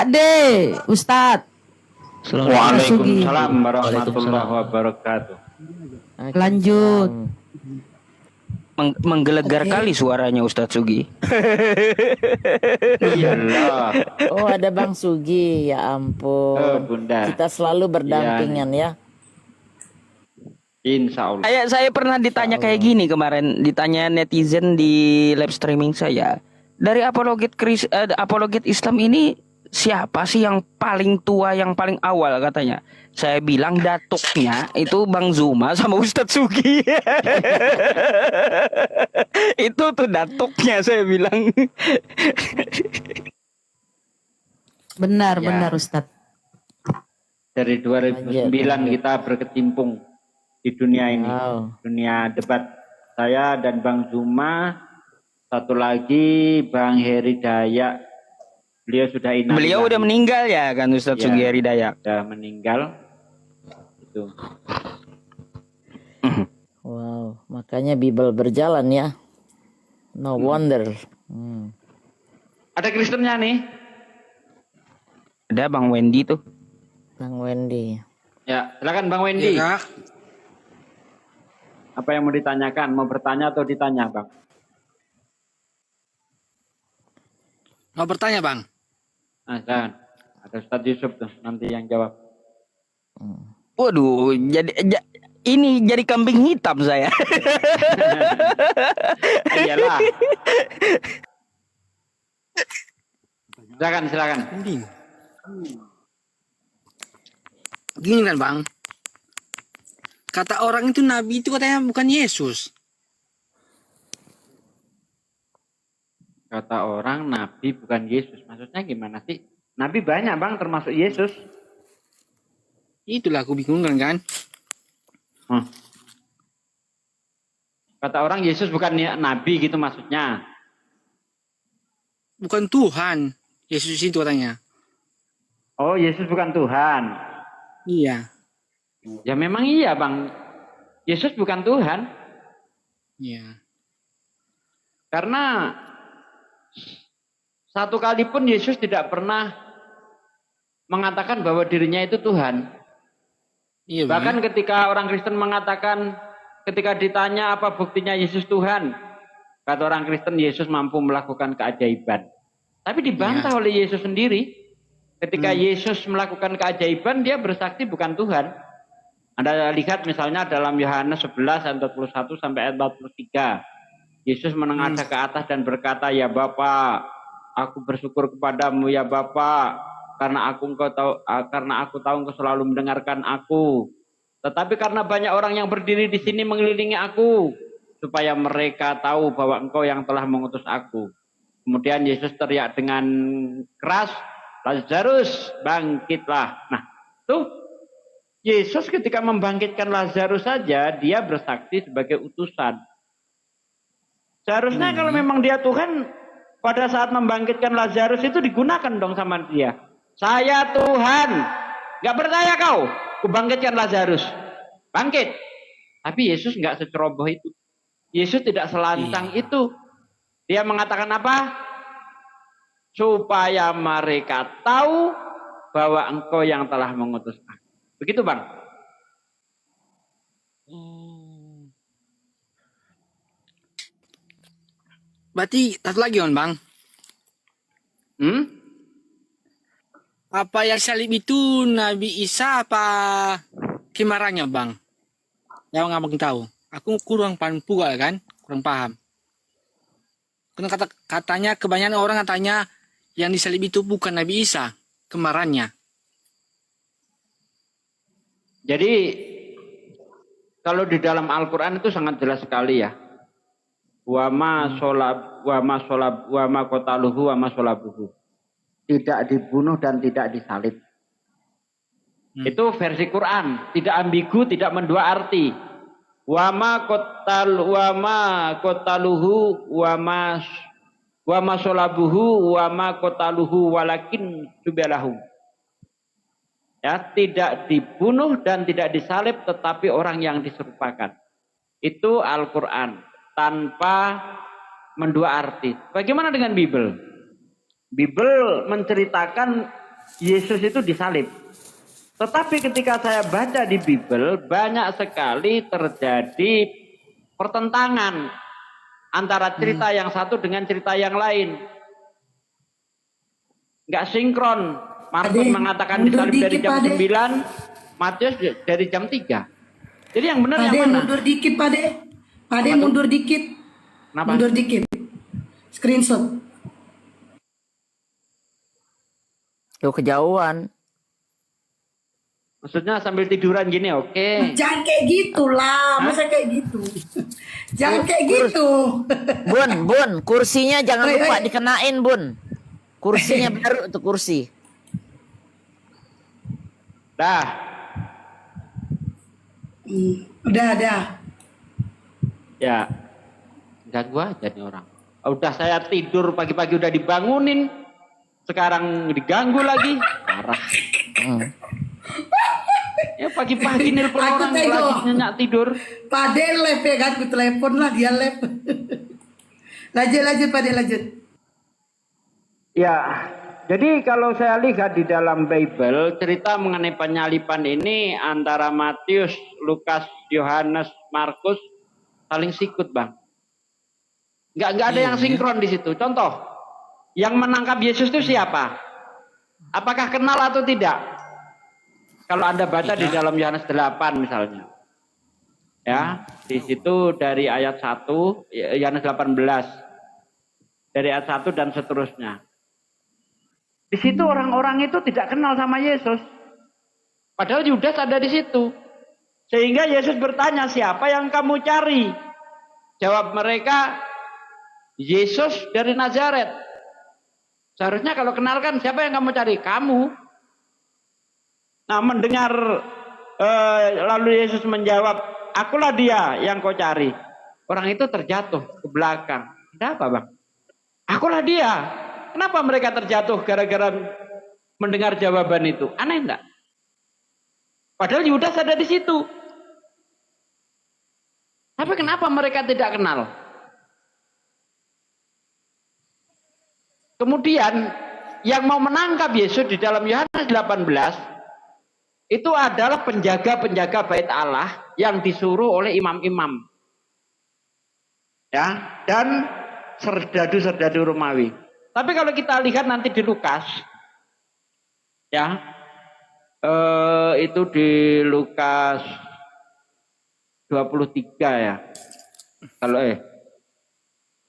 Pak D, Ustadz. Waalaikumsalam warahmatullahi wabarakatuh. Lanjut. Menggelegar kali suaranya Ustadz Sugi. Iyalah. Oh, ada Bang Sugi, ya ampun. Bunda. Kita selalu berdampingan ya. Insya Allah. Saya pernah ditanya kayak gini kemarin, ditanya netizen di live streaming saya. Dari apologet Islam ini siapa sih yang paling tua, yang paling awal katanya? Saya bilang datuknya itu Bang Zuma sama Ustadz Sugi. Itu tuh datuknya saya bilang. Benar, Ya. benar Ustadz. Dari 2009 kita berkecimpung di dunia ini. Wow. Dunia debat. Saya dan Bang Zuma, satu lagi Bang Heri Dayak. Beliau sudah ingat. Beliau udah meninggal ya kan Ustadz Ya. Sugi Hidayat. Sudah meninggal. Itu. Wow, makanya Bible berjalan ya. No wonder. Ada Kristennya nih. Ada Bang Wendy tuh. Bang Wendy. Ya, silakan Bang Wendy. Ya, Apa yang mau ditanyakan? Mau bertanya atau ditanya, Bang? mau bertanya Bang. Nah, silakan. Ada Ustadz Yusuf tuh nanti yang jawab. Waduh, ini jadi kambing hitam saya. Iyalah. Silakan. Gini kan Bang. Kata orang itu Nabi itu katanya bukan Yesus. Kata orang Nabi bukan Yesus. Maksudnya gimana sih? Nabi banyak, Bang, termasuk Yesus. Itulah aku bingung kan. Kata orang Yesus bukan Nabi gitu maksudnya. Bukan Tuhan. Yesus itu katanya. Oh, Yesus bukan Tuhan. Iya. Ya memang iya, Bang. Yesus bukan Tuhan. Iya. Karena satu kali pun Yesus tidak pernah mengatakan bahwa dirinya itu Tuhan. Iya Bang. Bahkan ketika orang Kristen mengatakan, ketika ditanya apa buktinya Yesus Tuhan, kata orang Kristen Yesus mampu melakukan keajaiban. Tapi dibantah oleh Yesus sendiri. Ketika Yesus melakukan keajaiban, dia bersaksi bukan Tuhan. Anda lihat misalnya dalam Yohanes 11 ayat 41 sampai ayat 43. Yesus menengadah ke atas dan berkata, "Ya Bapa, aku bersyukur kepadamu ya Bapa, karena aku tahu engkau selalu mendengarkan aku. Tetapi karena banyak orang yang berdiri di sini mengelilingi aku, supaya mereka tahu bahwa engkau yang telah mengutus aku." Kemudian Yesus teriak dengan keras, "Lazarus, bangkitlah." Nah, tuh Yesus ketika membangkitkan Lazarus saja, dia bersaksi sebagai utusan. Seharusnya kalau memang dia Tuhan, pada saat membangkitkan Lazarus itu digunakan dong sama dia. "Saya Tuhan, gak percaya kau, kubangkitkan Lazarus. Bangkit." Tapi Yesus gak seceroboh itu. Yesus tidak selancang itu. Dia mengatakan apa? Supaya mereka tahu bahwa engkau yang telah mengutus aku. Begitu, Bang. Berarti satu lagi kan Bang. Apa yang salib itu Nabi Isa apa kemarannya Bang? Yang abang tahu. Aku kurang paham pula kan, kurang paham. Karena katanya kebanyakan orang katanya yang disalib itu bukan Nabi Isa, kemarannya. Jadi kalau di dalam Al-Quran itu sangat jelas sekali ya. Wa ma qataluhu wa ma sholabuhu. Tidak dibunuh dan tidak disalib. Itu versi Quran, tidak ambigu, tidak mendua arti. Wa ma qataluhu wa ma sholabuhu wa ma qataluhu walakin subialahum. Ya, tidak dibunuh dan tidak disalib, tetapi orang yang diserupakan. Itu Al-Quran tanpa mendua arti. Bagaimana dengan Bible? Bible menceritakan Yesus itu disalib. Tetapi ketika saya baca di Bible, banyak sekali terjadi pertentangan antara cerita yang satu dengan cerita yang lain. Nggak sinkron. Markus mengatakan disalib dari jam 9, Matius dari jam 3. Jadi yang benar yang mana? Mundur dikit, Pade. Pade mundur dikit. Kenapa? Mundur dikit. Screenshot. Tuh kejauhan. Maksudnya sambil tiduran gini, oke. Jangan kayak gitu lah. Masa kayak gitu? Jangan kayak gitu. Bun, kursinya jangan Oi, lupa oi. dikenain, Bun. Kursinya baru untuk kursi. Dah. Udah. Ya. Ganggu aja nih orang. Udah saya tidur pagi-pagi udah dibangunin. Sekarang diganggu lagi. Parah. Ya pagi-pagi nelpon Aku orang tengok. lagi nyenyak tidur. Pade lep ya kan? Aku telepon lah, dia lep. Lanjut, Pade, lanjut. Ya, jadi kalau saya lihat di dalam Bible, cerita mengenai penyalipan ini antara Matius, Lukas, Yohanes, Markus saling sikut, Bang. Nggak ada yang sinkron di situ. Contoh, yang menangkap Yesus itu siapa? Apakah kenal atau tidak? Kalau Anda baca di dalam Yohanes 8 misalnya. Ya, di situ dari ayat 1, Yohanes 18. Dari ayat 1 dan seterusnya. Di situ orang-orang itu tidak kenal sama Yesus. Padahal Yudas ada di situ. Sehingga Yesus bertanya, siapa yang kamu cari? Jawab mereka, Yesus dari Nazaret. Seharusnya kalau kenalkan siapa yang kamu cari? Kamu. Nah mendengar lalu Yesus menjawab, akulah dia yang kau cari. Orang itu terjatuh ke belakang. Ada apa, Bang? Akulah dia. Kenapa mereka terjatuh gara-gara mendengar jawaban itu? Aneh enggak? Padahal Yudas ada di situ. Tapi kenapa mereka tidak kenal? Kemudian yang mau menangkap Yesus di dalam Yohanes 18 itu adalah penjaga-penjaga bait Allah yang disuruh oleh imam-imam. Ya, dan serdadu-serdadu Romawi. Tapi kalau kita lihat nanti di Lukas, ya, itu di Lukas 23 ya, kalau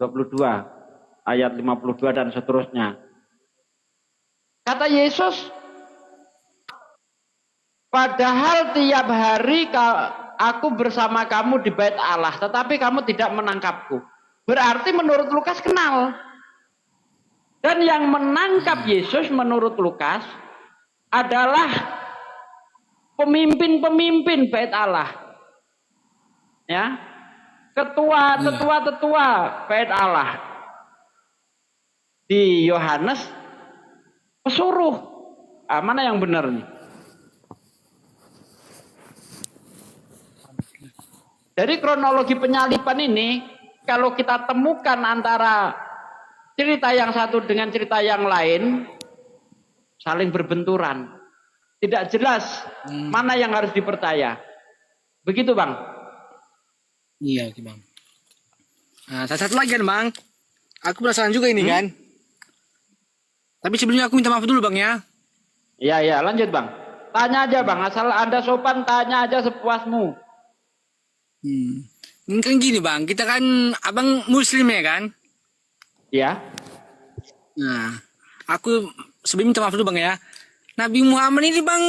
22 ayat 52 dan seterusnya. Kata Yesus, padahal tiap hari aku bersama kamu di bait Allah, tetapi kamu tidak menangkapku. Berarti menurut Lukas kenal. Dan yang menangkap Yesus menurut Lukas adalah pemimpin-pemimpin bait Allah. Ya. Ketua bait Allah. Di Yohanes pesuruh. Mana yang benar nih? Dari kronologi penyalipan ini, kalau kita temukan antara cerita yang satu dengan cerita yang lain, saling berbenturan. Tidak jelas mana yang harus dipercaya. Begitu, Bang? Iya, Bang. Nah, satu lagi kan, Bang. Aku penasaran juga ini kan. Tapi sebelumnya aku minta maaf dulu, Bang ya. Iya, lanjut, Bang. Tanya aja, Bang. Asal Anda sopan, tanya aja sepuasmu. Ini kan gini, Bang. Kita kan Abang Muslim ya kan? Ya. Nah, aku sebelum minta maaf dulu, Bang ya. Nabi Muhammad ini, Bang,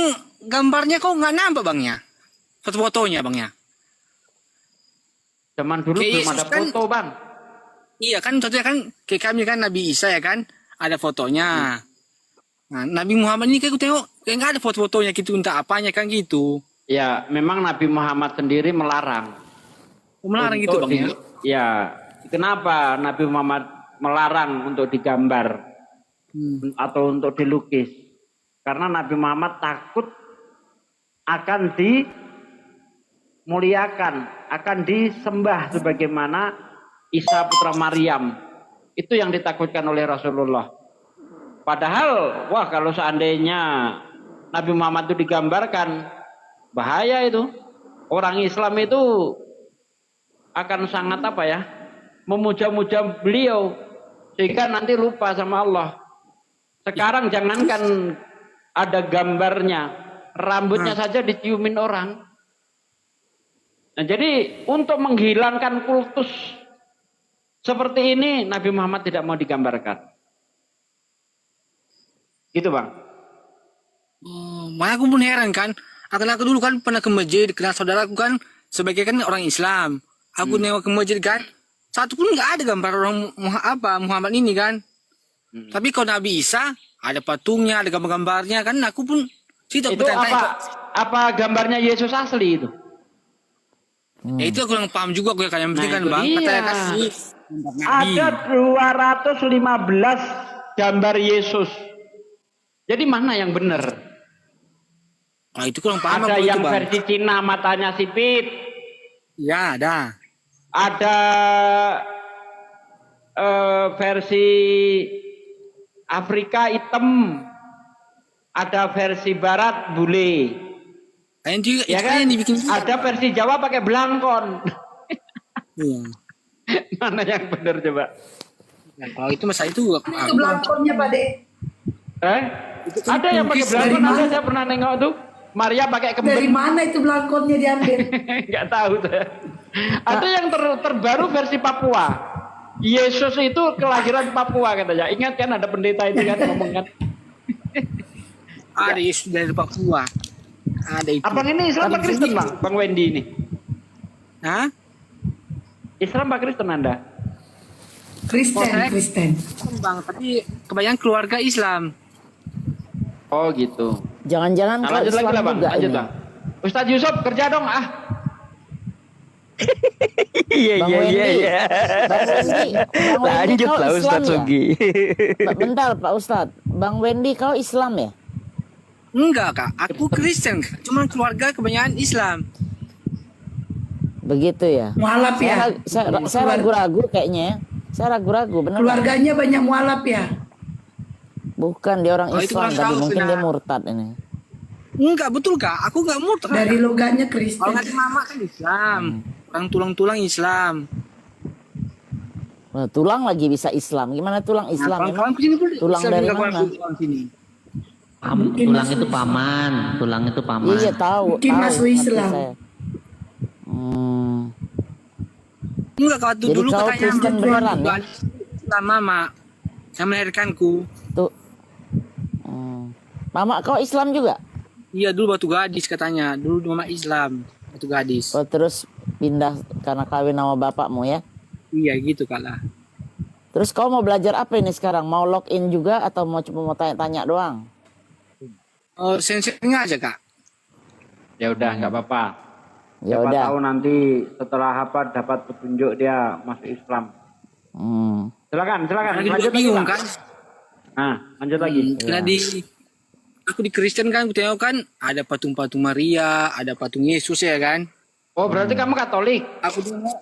gambarnya kok nggak nampak, Bang ya? Foto-fotonya, Bang ya. Zaman dulu Kayak belum Yesus ada kan- foto, Bang. Iya kan, contohnya kan kayak kami kan Nabi Isa ya kan, ada fotonya. Nah, Nabi Muhammad ini kayak aku tengok kayak nggak ada foto-fotonya gitu, entah apanya kan gitu. Ya, memang Nabi Muhammad sendiri melarang. Melarang gitu, Bang ya. Ya, kenapa Nabi Muhammad melarang untuk digambar atau untuk dilukis? Karena Nabi Muhammad takut akan dimuliakan, akan disembah sebagaimana Isa putra Maryam. Itu yang ditakutkan oleh Rasulullah. Padahal, wah kalau seandainya Nabi Muhammad itu digambarkan, bahaya itu. Orang Islam itu akan sangat apa ya, memuja-muja beliau sehingga nanti lupa sama Allah. Sekarang jangankan ada gambarnya, rambutnya saja diciumin orang. Nah, jadi untuk menghilangkan kultus seperti ini, Nabi Muhammad tidak mau digambarkan. Gitu Bang. Oh, makanya aku pun heran kan. Aku dulu kan pernah ke masjid, kenal saudaraku kan sebagai kan orang Islam. Aku nengok ke masjid kan, satu pun nggak ada gambar orang Muhammad ini kan. Tapi kalau Nabi Isa ada patungnya, ada gambar-gambarnya kan. Aku pun situ Itu apa gambarnya Yesus asli itu? Ya itu aku yang paham juga aku yang penting kan itu Bang. dia. Katanya kasih Ada 215 gambar Yesus. Jadi mana yang benar? Nah, itu kurang paham Ada aku yang itu, Bang. versi Cina matanya sipit. Ya, ada. Ada versi Afrika hitam. Ada versi Barat bule. Kayaknya juga Ya itu kan? yang dibikin. Ada versi Jawa pakai belangkon. Iya. Mana yang benar coba? Nah, kalau itu masa itu Itu belangkonnya Pak De. Ada yang pakai belangkon, ada saya pernah nengok tuh. Maria pakai Dari kemben. mana itu belangkonnya diambil? Nggak tahu saya. Ada yang terbaru versi Papua. Yesus itu kelahiran Papua katanya. Ingat kan ada pendeta itu kan ngomong kan. ada Yesus dari Papua. Ada itu. Abang ini Islam apa Kristen Bang? Bang Wendy ini. Hah? Islam apa Kristen Anda? Kristen. Bang, tapi kebanyakan keluarga Islam. Oh gitu. Jangan-jangan Nah, kau lanjut lagi Islam lah Bang. juga Lanjut ini. Bang. Ustadz Yusuf kerja dong ah. Iya Bang iya Wendy, iya iya. Bang Wendy, Bang Wendy, Lanjut kau lah Islam Ustadz ya? Sugi. Bentar Pak Ustadz, Bang Wendy kau Islam ya? Enggak, Kak. Aku Kristen, Kak. Cuman keluarga kebanyakan Islam. Begitu ya? Mualaf ya. Saya ragu-ragu kayaknya ya. Saya ragu-ragu, benar. Keluarganya banyak mualaf ya. Bukan dia orang Oh, itu Islam kurang tadi, tahu, mungkin benar. dia murtad ini. Enggak, betul, Kak. Aku enggak murtad. Dari logatnya Kalau Kristen. nggak mama kan Islam. Orang tulang-tulang Islam. Wah, tulang lagi bisa Islam. Gimana tulang Islam? Nah, Emang kawan-kawan sini pun tulang Islam dari juga, mana? kawan sini. Tulang itu paman, tulang itu paman. Iya tahu. Mungkin tahu, masuk ngerti Islam. saya. Enggak, kalau Jadi dulu kau katanya Kristen beneran ya? Islam mama. Yang melahirkanku. Tuh. Mama kau Islam juga? Iya, dulu Batu Gadis katanya. Dulu mama Islam. Batu Gadis. Oh, terus pindah karena kawin sama bapakmu ya? Iya, gitu, Kak lah. Terus kau mau belajar apa ini sekarang? Mau login juga atau mau cuma mau tanya-tanya doang? Oh, sering aja, Kak. Ya udah nggak apa-apa. Ya Siapa udah. tahu nanti setelah apa dapat petunjuk dia masuk Islam. Silakan. Lagi juga Lanjut lagi bingung, Bang. kan? Nah, lanjut lagi. Karena aku di Kristen kan, aku tengok kan ada patung-patung Maria, ada patung Yesus ya kan. Oh, berarti kamu Katolik? Aku tengok.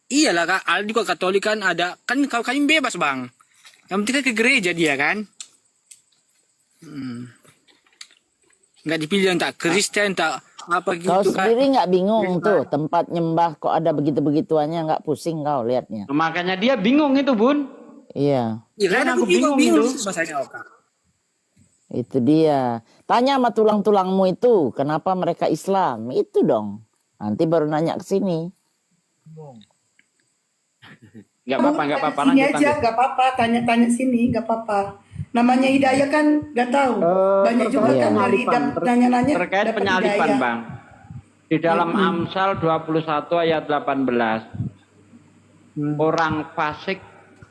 Iyalah, Kak, ada juga Katolik kan, ada kan kalau kalian bebas, Bang. Yang penting kan ke gereja dia kan. Nggak dipilih tak Kristen tak apa gitu Kau kan. sendiri nggak bingung tuh tempat nyembah kok ada begitu-begituannya, nggak pusing kau lihatnya? Makanya dia bingung itu, Bun. Iya, Iya, kan Kan aku aku juga bingung bingung itu. masalahnya, Kak. itu dia. Tanya sama tulang-tulangmu itu, kenapa mereka Islam? Itu dong. Nanti baru nanya ke sini. Nggak apa-apa. Sini Lanjut, aja, lanjut. nggak apa-apa. Tanya-tanya sini, nggak apa-apa. Namanya hidayah kan nggak tahu. Banyak juga Iya. kan dari nanya-nanya Terkait dapat penyalipan, hidayah. Bang. Di dalam Amsal 21 ayat 18. Orang fasik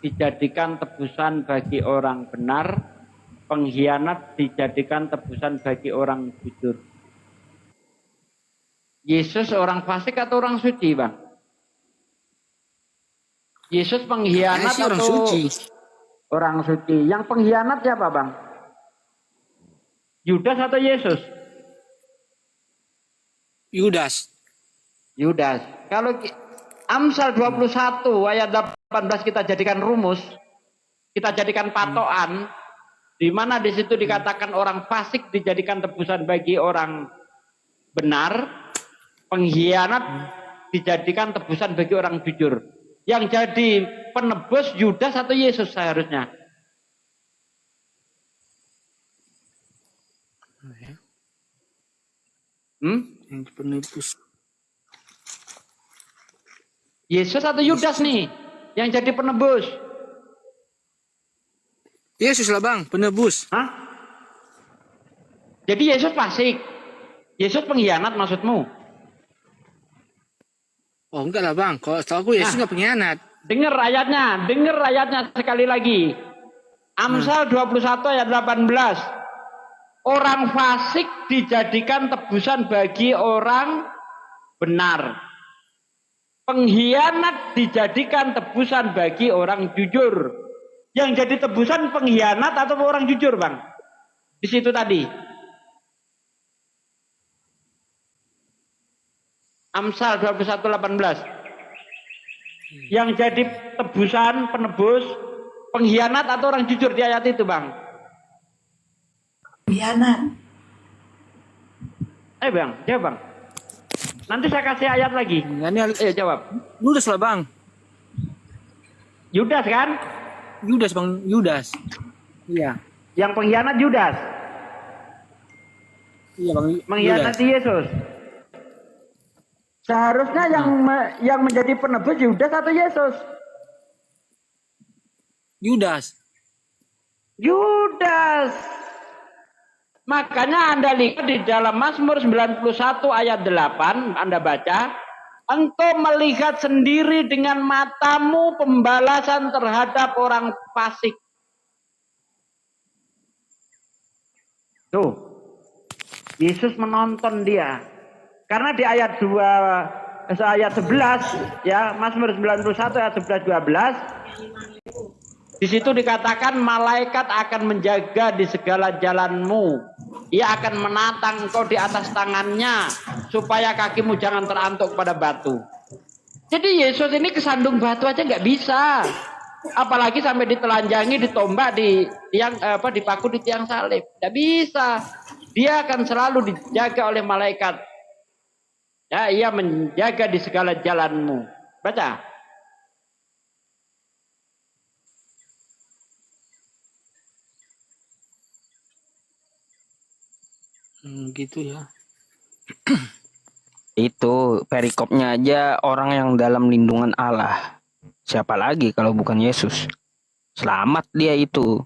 dijadikan tebusan bagi orang benar, pengkhianat dijadikan tebusan bagi orang jujur. Yesus orang fasik atau orang suci, Bang? Yesus pengkhianat Kayaknya sih orang atau suci. orang suci? Yang pengkhianat siapa, Bang? Yudas atau Yesus? Yudas. Kalau Amsal 21 ayat 18 kita jadikan rumus, kita jadikan patokan, di mana di situ dikatakan orang fasik dijadikan tebusan bagi orang benar, pengkhianat dijadikan tebusan bagi orang jujur. Yang jadi penebus Yudas atau Yesus seharusnya? Yang penebus. Yesus atau Yudas nih yang jadi penebus? Yesus lah bang, penebus. Hah? Jadi Yesus fasik, Yesus pengkhianat maksudmu? Oh enggak lah bang, kalau setahu aku Yesus nggak pengkhianat. Dengar ayatnya sekali lagi. Amsal 21 ayat 18. Orang fasik dijadikan tebusan bagi orang benar. Pengkhianat dijadikan tebusan bagi orang jujur. Yang jadi tebusan pengkhianat atau orang jujur, Bang? Di situ tadi. Amsal 21:18. Yang jadi tebusan, penebus, pengkhianat atau orang jujur di ayat itu, Bang? Pengkhianat. Bang, jawab, Bang. Nanti saya kasih ayat lagi. Ayo jawab. Yudas lah bang. Yudas kan? Yudas bang, Yudas. Iya. Yang pengkhianat Yudas. Iya bang. Mengkhianati Yesus. Seharusnya yang menjadi penebus Yudas atau Yesus? Yudas. Yudas. Makanya Anda lihat di dalam Mazmur 91 ayat 8, Anda baca, engkau melihat sendiri dengan matamu pembalasan terhadap orang fasik. Tuh, Yesus menonton dia. Karena di ayat 11 ya, Mazmur 91 ayat 11 12 di situ dikatakan malaikat akan menjaga di segala jalanmu. Ia akan menatang engkau di atas tangannya supaya kakimu jangan terantuk pada batu. Jadi Yesus ini kesandung batu aja nggak bisa. Apalagi sampai ditelanjangi, ditombak, dipaku di tiang salib. Nggak bisa. Dia akan selalu dijaga oleh malaikat. Ya, ia menjaga di segala jalanmu. Baca. Gitu ya. Itu perikopnya aja orang yang dalam lindungan Allah. Siapa lagi kalau bukan Yesus? Selamat dia itu.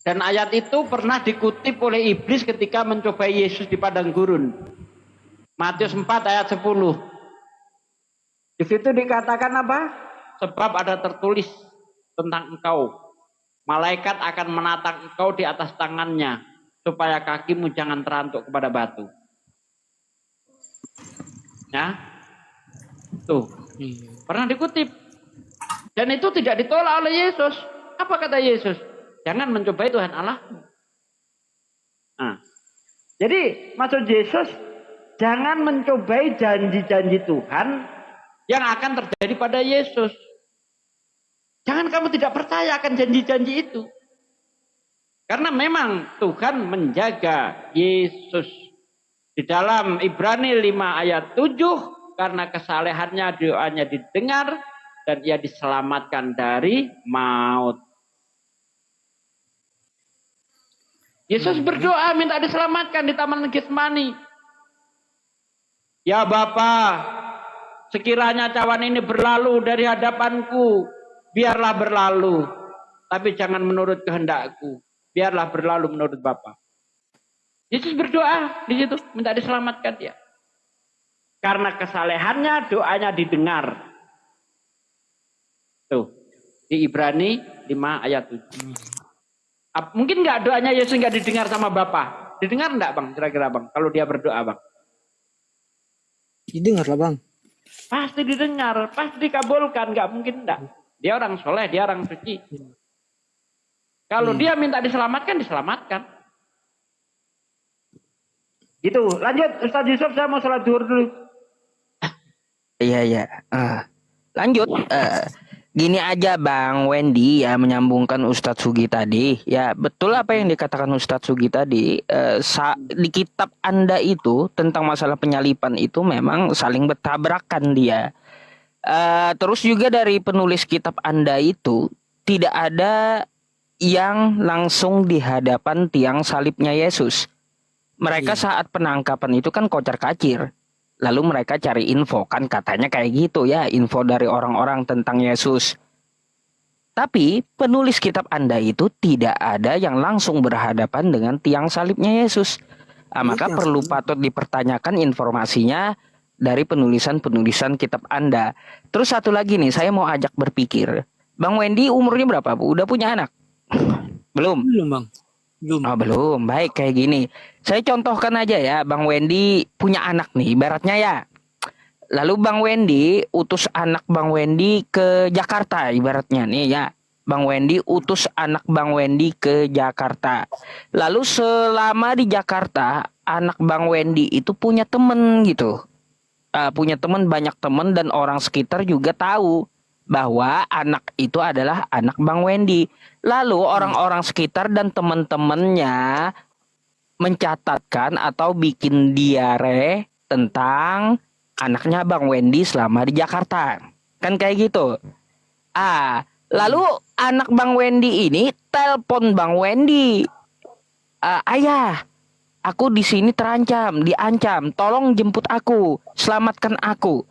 Dan ayat itu pernah dikutip oleh iblis ketika mencobai Yesus di padang gurun. Matius 4 ayat 10. Di situ dikatakan apa? Sebab ada tertulis tentang engkau. Malaikat akan menatang engkau di atas tangannya supaya kakimu jangan terantuk kepada batu. Ya. Tuh. Pernah dikutip. Dan itu tidak ditolak oleh Yesus. Apa kata Yesus? Jangan mencobai Tuhan Allah. Nah, jadi maksud Yesus, jangan mencobai janji-janji Tuhan yang akan terjadi pada Yesus. Jangan kamu tidak percaya akan janji-janji itu. Karena memang Tuhan menjaga Yesus. Di dalam Ibrani 5 ayat 7, karena kesalehannya doanya didengar dan ia diselamatkan dari maut. Yesus berdoa minta diselamatkan di Taman Getsemani. Ya Bapa, sekiranya cawan ini berlalu dari hadapanku, biarlah berlalu. Tapi jangan menurut kehendakku, biarlah berlalu menurut Bapa. Yesus berdoa di situ minta diselamatkan dia. Karena kesalehannya doanya didengar. Tuh, di Ibrani 5 ayat 7. Mungkin nggak doanya Yesus nggak didengar sama Bapa? Didengar nggak Bang? Kira-kira Bang, kalau dia berdoa Bang? Didengar lah bang. Pasti didengar, pasti dikabulkan, nggak mungkin enggak. Dia orang soleh, dia orang suci. Kalau dia minta diselamatkan, diselamatkan. Gitu, lanjut Ustaz Yusuf, saya mau sholat zuhur dulu. Iya. Lanjut. Gini aja Bang Wendy ya, menyambungkan Ustadz Sugi tadi. Ya betul apa yang dikatakan Ustadz Sugi tadi. Di kitab Anda itu tentang masalah penyalipan itu memang saling bertabrakan dia. Terus juga dari penulis kitab Anda itu tidak ada yang langsung di hadapan tiang salibnya Yesus. Mereka saat penangkapan itu kan kocar-kacir. Lalu mereka cari info, kan katanya kayak gitu ya, info dari orang-orang tentang Yesus. Tapi penulis kitab Anda itu tidak ada yang langsung berhadapan dengan tiang salibnya Yesus. Maka perlu patut dipertanyakan informasinya dari penulisan-penulisan kitab Anda. Terus satu lagi nih, saya mau ajak berpikir. Bang Wendy umurnya berapa, Bu? Udah punya anak? Belum? Belum bang. Belum. Oh belum, baik kayak gini. Saya contohkan aja ya, Bang Wendy punya anak nih, ibaratnya ya. Lalu Bang Wendy utus anak Bang Wendy ke Jakarta, ibaratnya nih ya. Bang Wendy utus anak Bang Wendy ke Jakarta. Lalu selama di Jakarta, anak Bang Wendy itu punya temen gitu. Punya temen, banyak temen, dan orang sekitar juga tahu bahwa anak itu adalah anak Bang Wendy. Lalu orang-orang sekitar dan teman-temannya mencatatkan atau bikin diare tentang anaknya Bang Wendy selama di Jakarta. Kan kayak gitu. Lalu anak Bang Wendy ini telepon Bang Wendy. Ayah, aku di sini terancam, diancam. Tolong jemput aku, selamatkan aku.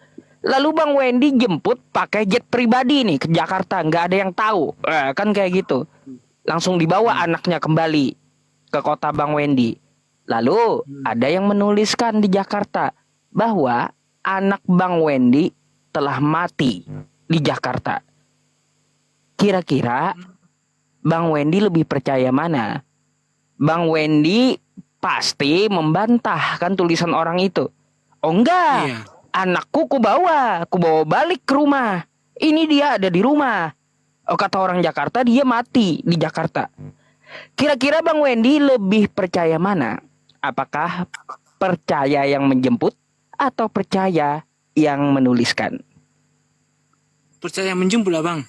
Lalu Bang Wendy jemput pakai jet pribadi nih ke Jakarta, nggak ada yang tahu, kan kayak gitu. Langsung dibawa anaknya kembali ke kota Bang Wendy. Lalu ada yang menuliskan di Jakarta bahwa anak Bang Wendy telah mati di Jakarta. Kira-kira Bang Wendy lebih percaya mana? Bang Wendy pasti membantah kan tulisan orang itu. Oh enggak. Iya. Anakku ku bawa balik ke rumah. Ini dia ada di rumah. Oh, kata orang Jakarta dia mati di Jakarta. Kira-kira Bang Wendy lebih percaya mana? Apakah percaya yang menjemput atau percaya yang menuliskan? Percaya menjemput lah bang.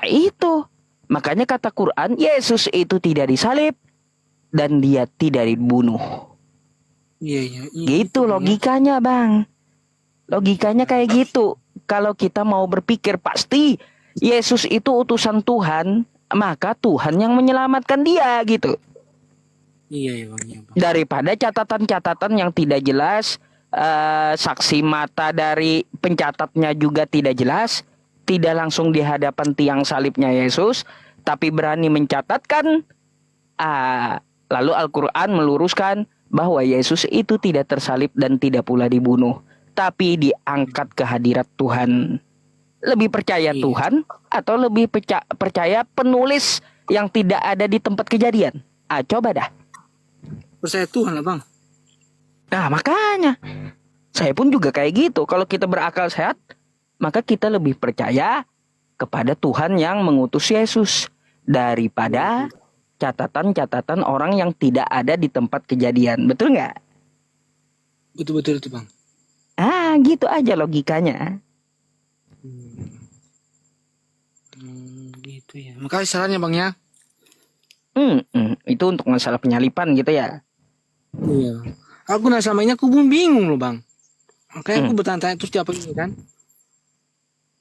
Itu. Makanya kata Quran, Yesus itu tidak disalib dan dia tidak dibunuh. Iya. Gitu logikanya Bang. Logikanya kayak gitu. Kalau kita mau berpikir pasti Yesus itu utusan Tuhan, maka Tuhan yang menyelamatkan dia gitu. Iya bang. Daripada catatan-catatan yang tidak jelas, saksi mata dari pencatatnya juga tidak jelas, tidak langsung di hadapan tiang salibnya Yesus, tapi berani mencatatkan. Lalu Al-Quran meluruskan bahwa Yesus itu tidak tersalib dan tidak pula dibunuh, tapi diangkat ke hadirat Tuhan. Lebih percaya Tuhan atau lebih percaya penulis yang tidak ada di tempat kejadian? Coba dah. Percaya Tuhan lah bang. Nah makanya saya pun juga kayak gitu. Kalau kita berakal sehat, maka kita lebih percaya kepada Tuhan yang mengutus Yesus daripada catatan-catatan orang yang tidak ada di tempat kejadian. Betul nggak? Betul itu bang. Gitu aja logikanya. Gitu ya. Makasih sarannya bang ya. Itu untuk masalah penyalipan gitu ya. Iya. Aku selama ini aku pun bingung loh bang. Makanya aku bertanya-tanya terus tiap ini kan.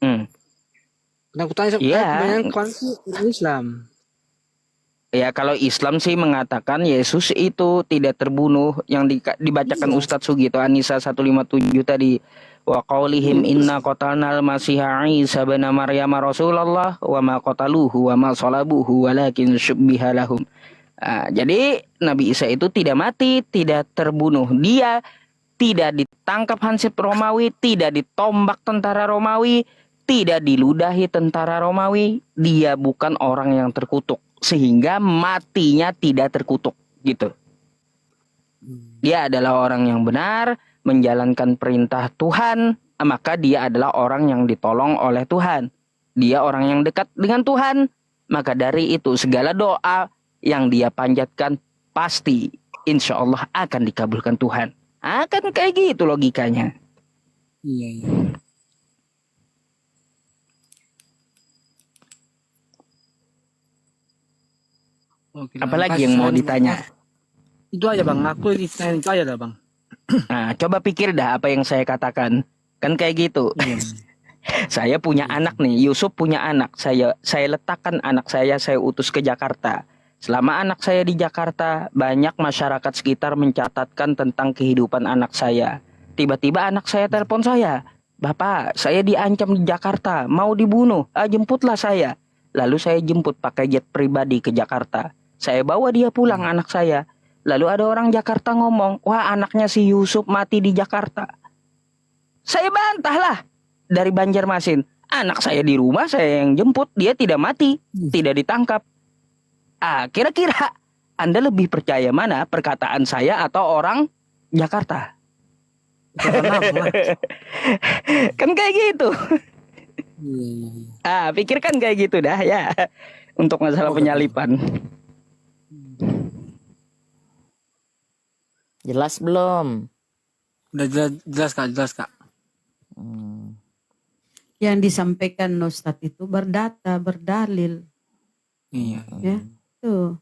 Karena aku tanya kebanyakan orang Islam. Ya kalau Islam sih mengatakan Yesus itu tidak terbunuh, yang dibacakan Ustadz Sugito Anissa 157 tadi. Wa qaulihim inna qatalnal masiha Isa bin Maryam Rasulullah wa ma qataluhu wa ma salabuhu walakin syubbiha lahum. Jadi Nabi Isa itu tidak mati, tidak terbunuh. Dia tidak ditangkap Hansip Romawi, tidak ditombak tentara Romawi, tidak diludahi tentara Romawi. Dia bukan orang yang terkutuk, sehingga matinya tidak terkutuk gitu. Dia adalah orang yang benar, menjalankan perintah Tuhan, maka dia adalah orang yang ditolong oleh Tuhan. Dia orang yang dekat dengan Tuhan, maka dari itu segala doa yang dia panjatkan pasti insya Allah akan dikabulkan Tuhan. Akan kayak gitu logikanya. Iya. Oke, Bang. Apalagi yang mau Makasih. ditanya? Itu aja bang, aku ditanya itu aja lah bang. Nah, coba pikir dah apa yang saya katakan. Kan kayak gitu. Iya. Saya punya anak nih, Yusuf punya anak. Saya letakkan anak saya utus ke Jakarta. Selama anak saya di Jakarta, banyak masyarakat sekitar mencatatkan tentang kehidupan anak saya. Tiba-tiba anak saya telepon saya, "Bapak, saya diancam di Jakarta, mau dibunuh. Jemputlah saya." Lalu saya jemput pakai jet pribadi ke Jakarta. Saya bawa dia pulang anak saya. Lalu ada orang Jakarta ngomong, "Wah, anaknya si Yusuf mati di Jakarta." Saya bantahlah dari Banjarmasin. Anak saya di rumah, saya yang jemput, dia tidak mati, tidak ditangkap. Kira-kira Anda lebih percaya mana, perkataan saya atau orang Jakarta? Kan kayak gitu. Pikirkan kayak gitu dah ya. Untuk masalah penyalipan. Jelas belum? Udah jelas kak, jelas kak. Yang disampaikan Ustadz itu berdata, berdalil. Iya. Ya, tuh.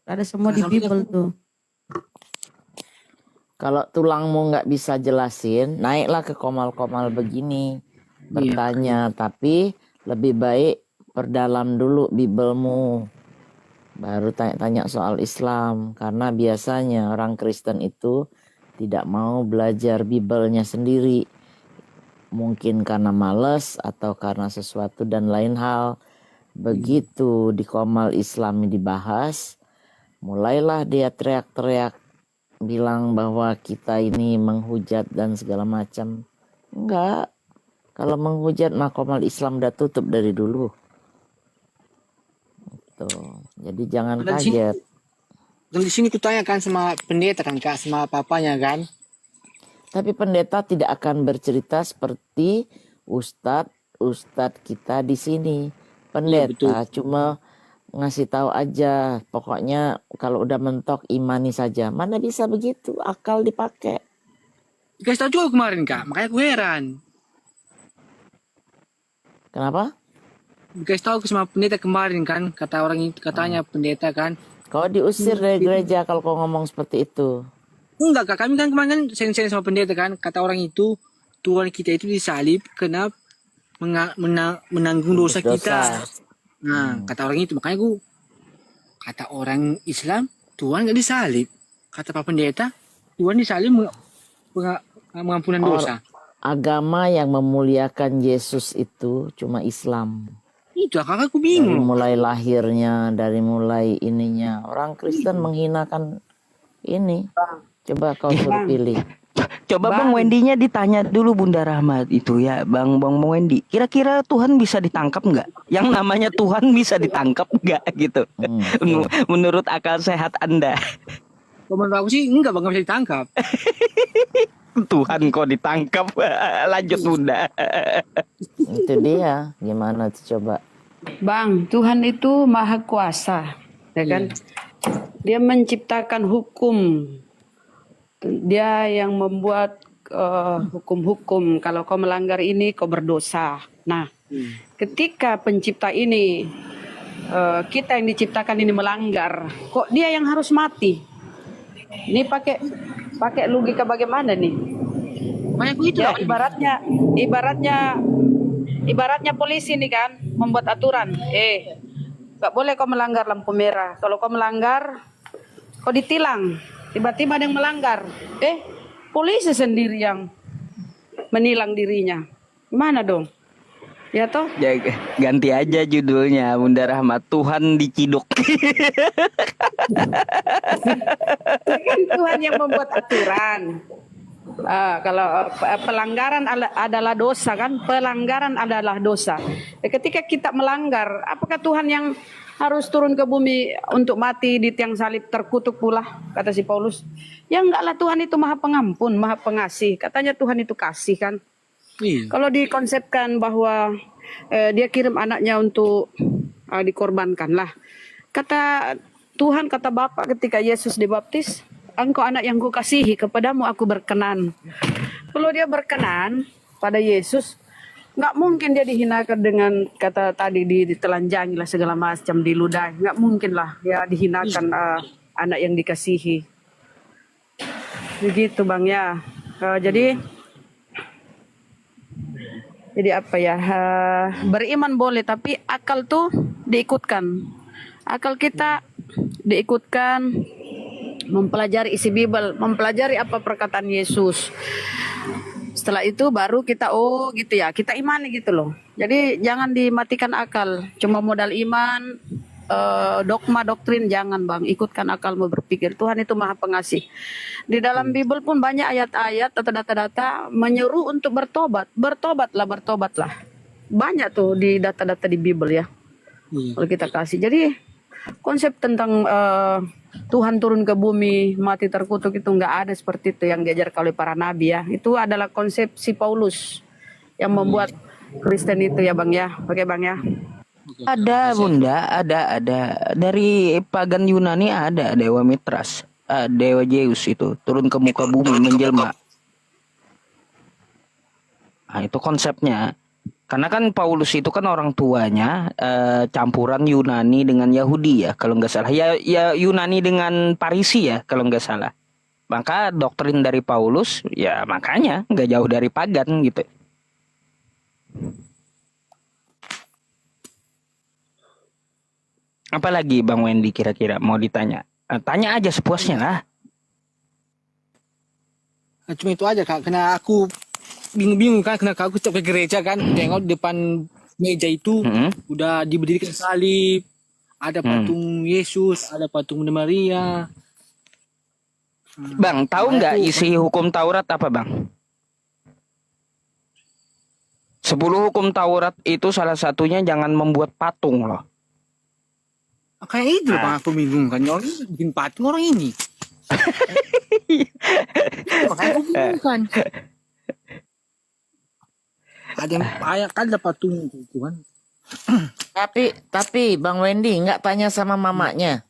Ada semua di Bible tuh. Kalau tulangmu nggak bisa jelasin, naiklah ke komal-komal begini. Bertanya, tapi lebih baik perdalam dulu Biblemu. Baru tanya-tanya soal Islam. Karena biasanya orang Kristen itu tidak mau belajar Biblenya sendiri. Mungkin karena malas atau karena sesuatu dan lain hal. Begitu di komal Islami dibahas, mulailah dia teriak-teriak bilang bahwa kita ini menghujat dan segala macam. Enggak. Kalau menghujat mah komal Islam udah tutup dari dulu. Tuh. Jadi jangan kaget. Dan di sini kutanyakan sama pendeta kan kak, sama papanya kan. Tapi pendeta tidak akan bercerita seperti ustadz kita di sini. Pendeta cuma ngasih tahu aja. Pokoknya kalau udah mentok imani saja. Mana bisa begitu? Akal dipakai. Dikasih tahu juga kemarin kak, makanya aku heran. Kenapa? Dikasih tahu sama pendeta kemarin kan, kata orang itu, katanya pendeta kan. Kau diusir dari gereja kalau kau ngomong seperti itu. Enggak kak, kami kan kemarin kan sering-sering sama pendeta kan, kata orang itu Tuhan kita itu disalib karena menanggung dosa kita. Nah, kata orang itu, makanya kata orang Islam Tuhan nggak disalib. Kata Pak Pendeta Tuhan disalib pengampunan dosa. Agama yang memuliakan Yesus itu cuma Islam. Itu kakak aku Dari bingung. mulai lahirnya, dari mulai ininya. Orang Kristen menghinakan ini. Coba kau suruh pilih. Coba Bang Wendy-nya ditanya dulu Bunda Rahmat itu ya, Bang Wendy. Kira-kira Tuhan bisa ditangkap nggak? Yang namanya Tuhan bisa ditangkap nggak gitu? Menurut akal sehat Anda. Menurut aku sih enggak bang, nggak bisa ditangkap. Tuhan kok ditangkap. Lanjut Bunda. Itu dia. Gimana tuh coba? Bang, Tuhan itu maha kuasa, ya kan? Dia menciptakan hukum. Dia yang membuat hukum-hukum. Kalau kau melanggar ini, kau berdosa. Nah, ketika pencipta ini, kita yang diciptakan ini melanggar, kok dia yang harus mati? Ini pakai logika bagaimana nih? Ya, ibaratnya polisi nih kan membuat aturan. Gak boleh kau melanggar lampu merah. Kalau kau melanggar, kau ditilang. Tiba-tiba ada yang melanggar. Polisi sendiri yang menilang dirinya. Gimana dong? Ya toh? Ya, ganti aja judulnya Bunda Rahmat, Tuhan diciduk. Kan Tuhan yang membuat aturan. Kalau pelanggaran adalah dosa kan, pelanggaran adalah dosa. Ketika kita melanggar, apakah Tuhan yang harus turun ke bumi untuk mati di tiang salib terkutuk pula, kata si Paulus? Ya enggak lah, Tuhan itu maha pengampun, maha pengasih. Katanya Tuhan itu kasih kan. Kalau dikonsepkan bahwa dia kirim anaknya untuk dikorbankan lah. Kata Tuhan, kata Bapa ketika Yesus dibaptis, engkau anak yang kukasihi, kepadamu aku berkenan. Kalau dia berkenan pada Yesus, Nggak mungkin dia dihinakan dengan kata tadi ditelanjangi lah segala macam, diludahi. Nggak mungkin lah ya dihinakan anak yang dikasihi. Begitu Bang ya. Jadi apa ya? Beriman boleh, tapi akal tuh diikutkan. Akal kita diikutkan, mempelajari isi Bible, mempelajari apa perkataan Yesus. Setelah itu baru kita gitu ya, kita imani gitu loh. Jadi jangan dimatikan akal, cuma modal iman, dogma doktrin jangan Bang, ikutkan akalmu berpikir. Tuhan itu Maha Pengasih. Di dalam Bible pun banyak ayat-ayat atau data-data menyuruh untuk bertobat. Bertobatlah. Banyak tuh di data-data di Bible ya. Kalau kita kasih. Jadi konsep tentang Tuhan turun ke bumi, mati terkutuk itu nggak ada seperti itu yang diajarkan oleh para nabi ya. Itu adalah konsep si Paulus yang membuat Kristen itu ya Bang ya. Oke Bang ya. Ada Bunda, ada. Dari pagan Yunani ada dewa Mitras, dewa Zeus itu turun ke muka bumi menjelma. Nah, itu konsepnya. Karena kan Paulus itu kan orang tuanya campuran Yunani dengan Yahudi ya kalau nggak salah. Ya Yunani dengan Parisi ya kalau nggak salah. Maka doktrin dari Paulus ya makanya nggak jauh dari pagan gitu. Apalagi Bang Wendy kira-kira mau ditanya? Tanya aja sepuasnya lah. Cuma itu aja Kak, karena aku bingung kan, kenapa aku setiap ke gereja kan, tengok depan meja itu udah diberdirikan salib, ada patung Yesus, ada patung Bunda Maria. Bang, tahu nggak isi hukum Taurat apa Bang? 10 hukum Taurat itu salah satunya jangan membuat patung loh. Kayak itu Bang, aku bingung kan, orang ini bikin patung orang ini. Makanya aku bingung kan. Ada yang kan ada patung itu kan. Tapi Bang Wendy nggak tanya sama mamanya.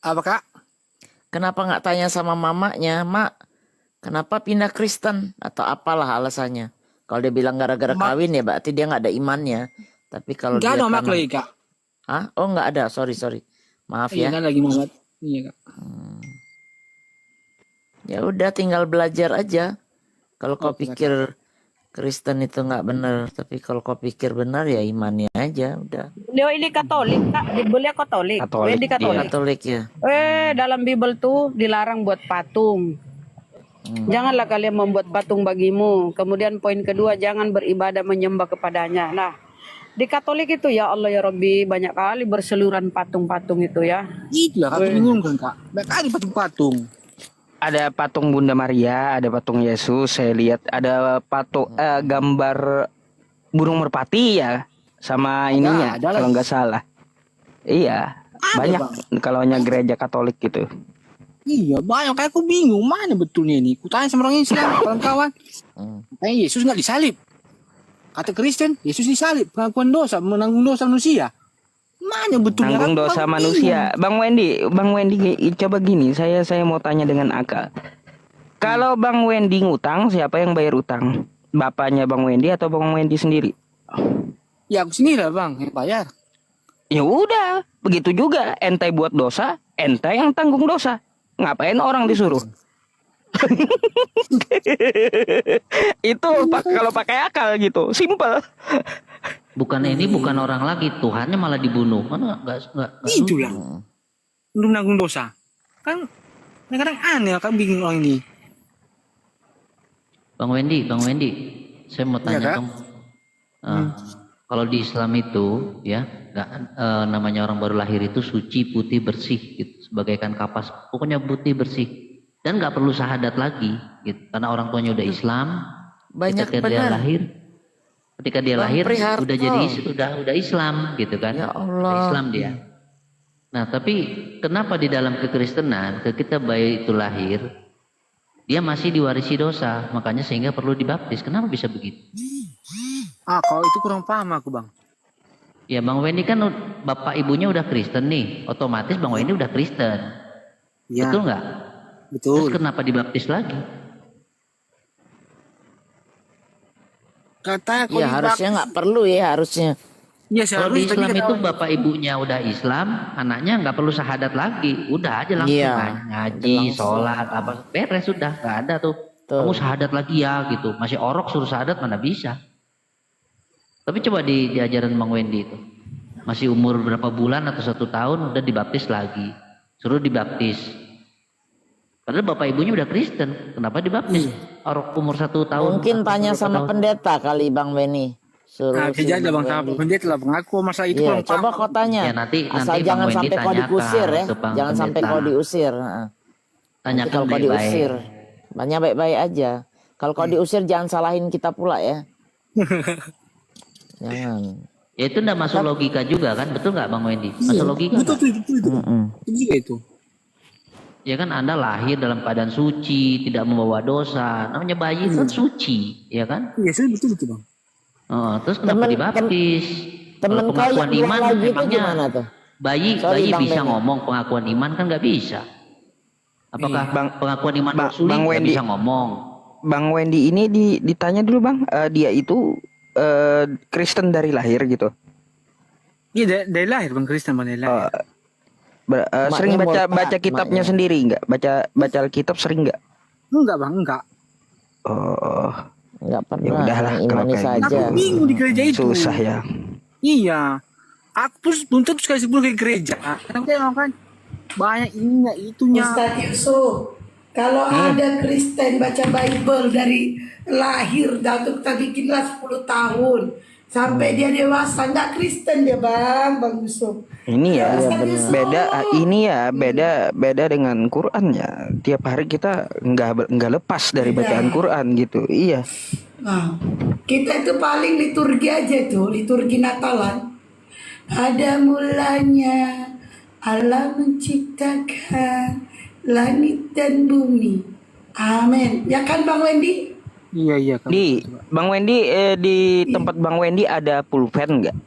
Apa Kak? Kenapa nggak tanya sama mamanya, Mak? Kenapa pindah Kristen atau apalah alasannya? Kalau dia bilang gara-gara kawin ya berarti dia nggak ada imannya. Tapi kalau Nggak dia ada mak lagi Kak. Hah? Oh nggak ada, sorry. Maaf ya. Iya kan lagi Muhammad. Iya Kak. Ya udah tinggal belajar aja. Kalau kau pikir Kristen itu nggak benar, tapi kalau kau pikir benar ya imannya aja udah. Beliau ini Katolik Kak, beliau Katolik. Wendy Katolik. Katolik ya. Dalam Bible tuh dilarang buat patung. Janganlah kalian membuat patung bagimu. Kemudian poin kedua, jangan beribadah menyembah kepadanya. Nah, di Katolik itu ya Allah ya Rabbi banyak kali berseluruhan patung-patung itu ya. Itulah aku bingung kan Kak. Banyak kali patung-patung. Ada patung Bunda Maria, ada patung Yesus, saya lihat ada patung gambar burung merpati ya, sama ininya kalau nggak salah. Iya, banyak kalau gereja Katolik gitu. Iya, banyak kayak aku bingung mana betulnya ini. Kutanya sama orang Islam, kawan-kawan. Katanya Yesus nggak disalib. Kata Kristen, Yesus disalib, pengakuan dosa, menanggung dosa manusia. Mana betulnya? Nanggung dosa manusia. Bang Wendy, coba gini, saya mau tanya dengan akal. Kalau Bang Wendy ngutang, siapa yang bayar utang? Bapaknya Bang Wendy atau Bang Wendy sendiri? Ya aku sendiri lah Bang, yang bayar. Ya udah, begitu juga. Ente buat dosa, ente yang tanggung dosa. Ngapain orang disuruh? Itu kalau pakai akal gitu, simple. Bukan orang lagi, Tuhannya malah dibunuh. Mana enggak. Itulah. Belum nanggung dosa. Kan kadang-kadang aneh kan bingung orang ini. Bang Wendy, saya mau tanya dong. Kalau di Islam itu ya, namanya orang baru lahir itu suci, putih, bersih gitu, bagaikan kapas. Pokoknya putih, bersih. Dan nggak perlu syahadat lagi gitu. Karena orang tuanya udah Islam. Ketika dia lahir udah jadi udah Islam gitu kan. Ya Allah. Udah Islam dia. Nah, tapi kenapa di dalam kekristenan ketika bayi itu lahir dia masih diwarisi dosa, makanya sehingga perlu dibaptis. Kenapa bisa begitu? Kalau itu kurang paham aku Bang. Ya Bang Wendy kan bapak ibunya udah Kristen nih, otomatis Bang Wendy udah Kristen. Ya. Betul nggak? Betul. Terus kenapa dibaptis lagi? Kata Ya harusnya nggak perlu ya harusnya. Iya Kalau di seharusnya Islam tapi itu bapak ibunya udah Islam, anaknya nggak perlu syahadat lagi, udah aja langsung Iya, ngaji, langsung. sholat, apa beres sudah, nggak ada tuh. Tuh. Kamu syahadat lagi ya gitu, masih orok suruh syahadat mana bisa. Tapi coba di ajaran Bang Wendy itu, masih umur berapa bulan atau 1 tahun udah dibaptis lagi, suruh dibaptis. Padahal bapak ibunya udah Kristen, kenapa dibaptis? Orok umur 1 tahun. Mungkin atau tanya berapa sama tahun. pendeta kali Bang Benny. Suruh Nah, si bisa aja bang, Wendy. sama pendeta lah bang. Aku masalah itu Iya, kurang coba paham. kau tanya. Ya, nanti Asal Bang jangan Wendy sampai kau tanyakan diusir ya. ke Bang Jangan sampai pendeta. kau diusir. Nanti Tanyakan kalau kau baik-baik. diusir, banyak baik-baik aja. Kalau kau diusir jangan salahin kita pula ya. Jangan. Ya itu enggak masuk logika juga kan, betul nggak Bang Wendy? Masuk logika Betul nggak? tuh, itu. Mm-mm. Itu juga itu. Ya kan Anda lahir dalam keadaan suci, tidak membawa dosa. Namanya bayi itu kan suci, ya kan? Iya betul bang. Oh, terus kenapa Temen- dibaptis? Temen Kalau kau pengakuan yang dua iman lagi itu emangnya gimana tuh? bayi Sorry, Bang bisa Benny. ngomong, pengakuan iman kan nggak bisa. Apakah pengakuan iman Rasul Bang nggak Wendy. bisa ngomong? Bang Wendy ini ditanya dulu Bang, dia itu Kristen dari lahir gitu. Iya dari lahir bang Kristen bang dari lahir. Maknya Sering baca murtad, kitabnya maknya. sendiri nggak? Baca Alkitab sering nggak? Enggak bang, enggak. Oh, Nggak pernah. Ya udahlah, kalau imani kayak saja. Aku bingung di gereja itu. susah ya. Iya. Aku pun belum tentu sekali sebelum ke gereja. Karena tengok kan banyak ininya itunya. Ustadz Yusuf, kalau ada Kristen baca Bible dari lahir, datuk kita bikinlah 10 tahun sampai dia dewasa, nggak Kristen dia bang Yusuf. Ini ya Ustadz Yusuf. beda dengan Quran ya. Tiap hari kita nggak lepas dari bacaan Quran gitu. Iya. Nah, kita itu paling liturgi aja tuh, liturgi Natalan. Ada mulanya Allah menciptakan langit dan bumi. Amin. Ya kan Bang Wendy? Iya kan. Bang Wendy di tempat Bang Wendy ada pulpen nggak?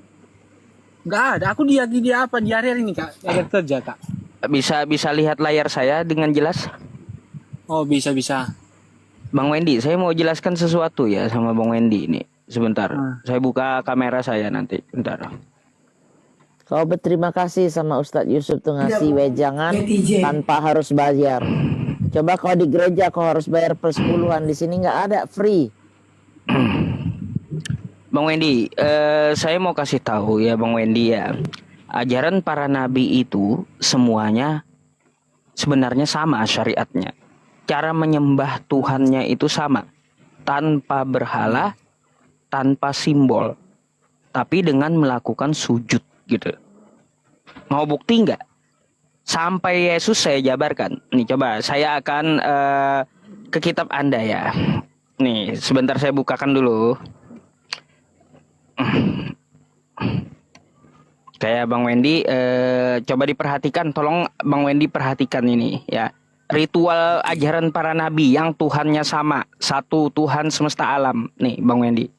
Enggak ada. Aku di apa di area ini kak. Area kerja kak. Bisa lihat layar saya dengan jelas? Oh bisa. Bang Wendy, saya mau jelaskan sesuatu ya sama Bang Wendy ini. Sebentar, saya buka kamera saya nanti. Bentar. Kau berterima kasih sama Ustadz Yusuf tuh ngasih wejangan netizen. tanpa harus bayar. Coba kau di gereja kau harus bayar per 10-an. Di sini nggak ada, free. Bang Wendy, saya mau kasih tahu ya Bang Wendy ya. Ajaran para nabi itu semuanya sebenarnya sama syariatnya. Cara menyembah Tuhannya itu sama. Tanpa berhala, tanpa simbol. Tapi dengan melakukan sujud gitu. Mau bukti nggak? Sampai Yesus saya jabarkan. Nih coba saya akan ke kitab Anda ya. Nih sebentar saya bukakan dulu. Kayak Bang Wendy coba diperhatikan, tolong Bang Wendy perhatikan ini ya. Ritual ajaran para nabi yang Tuhannya sama, satu Tuhan semesta alam. Nih Bang Wendy.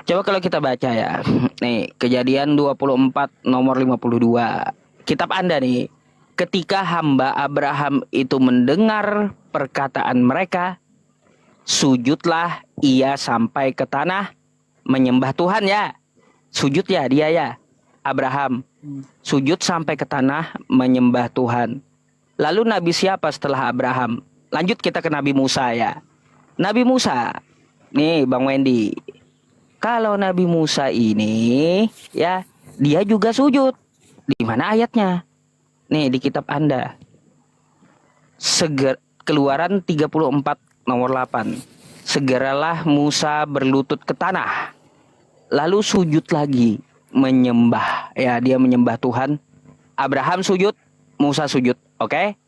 Coba kalau kita baca ya. Nih, Kejadian 24 nomor 52. Kitab Anda nih. Ketika hamba Abraham itu mendengar perkataan mereka, sujudlah ia sampai ke tanah menyembah Tuhan ya. Sujud ya dia ya. Abraham sujud sampai ke tanah menyembah Tuhan. Lalu nabi siapa setelah Abraham? Lanjut kita ke Nabi Musa ya. Nabi Musa. Nih Bang Wendy. Kalau Nabi Musa ini ya, dia juga sujud. Di mana ayatnya? Nih di kitab Anda. Keluaran 34 nomor 8. Segeralah Musa berlutut ke tanah. Lalu sujud lagi menyembah. Ya, dia menyembah Tuhan. Abraham sujud, Musa sujud. Oke?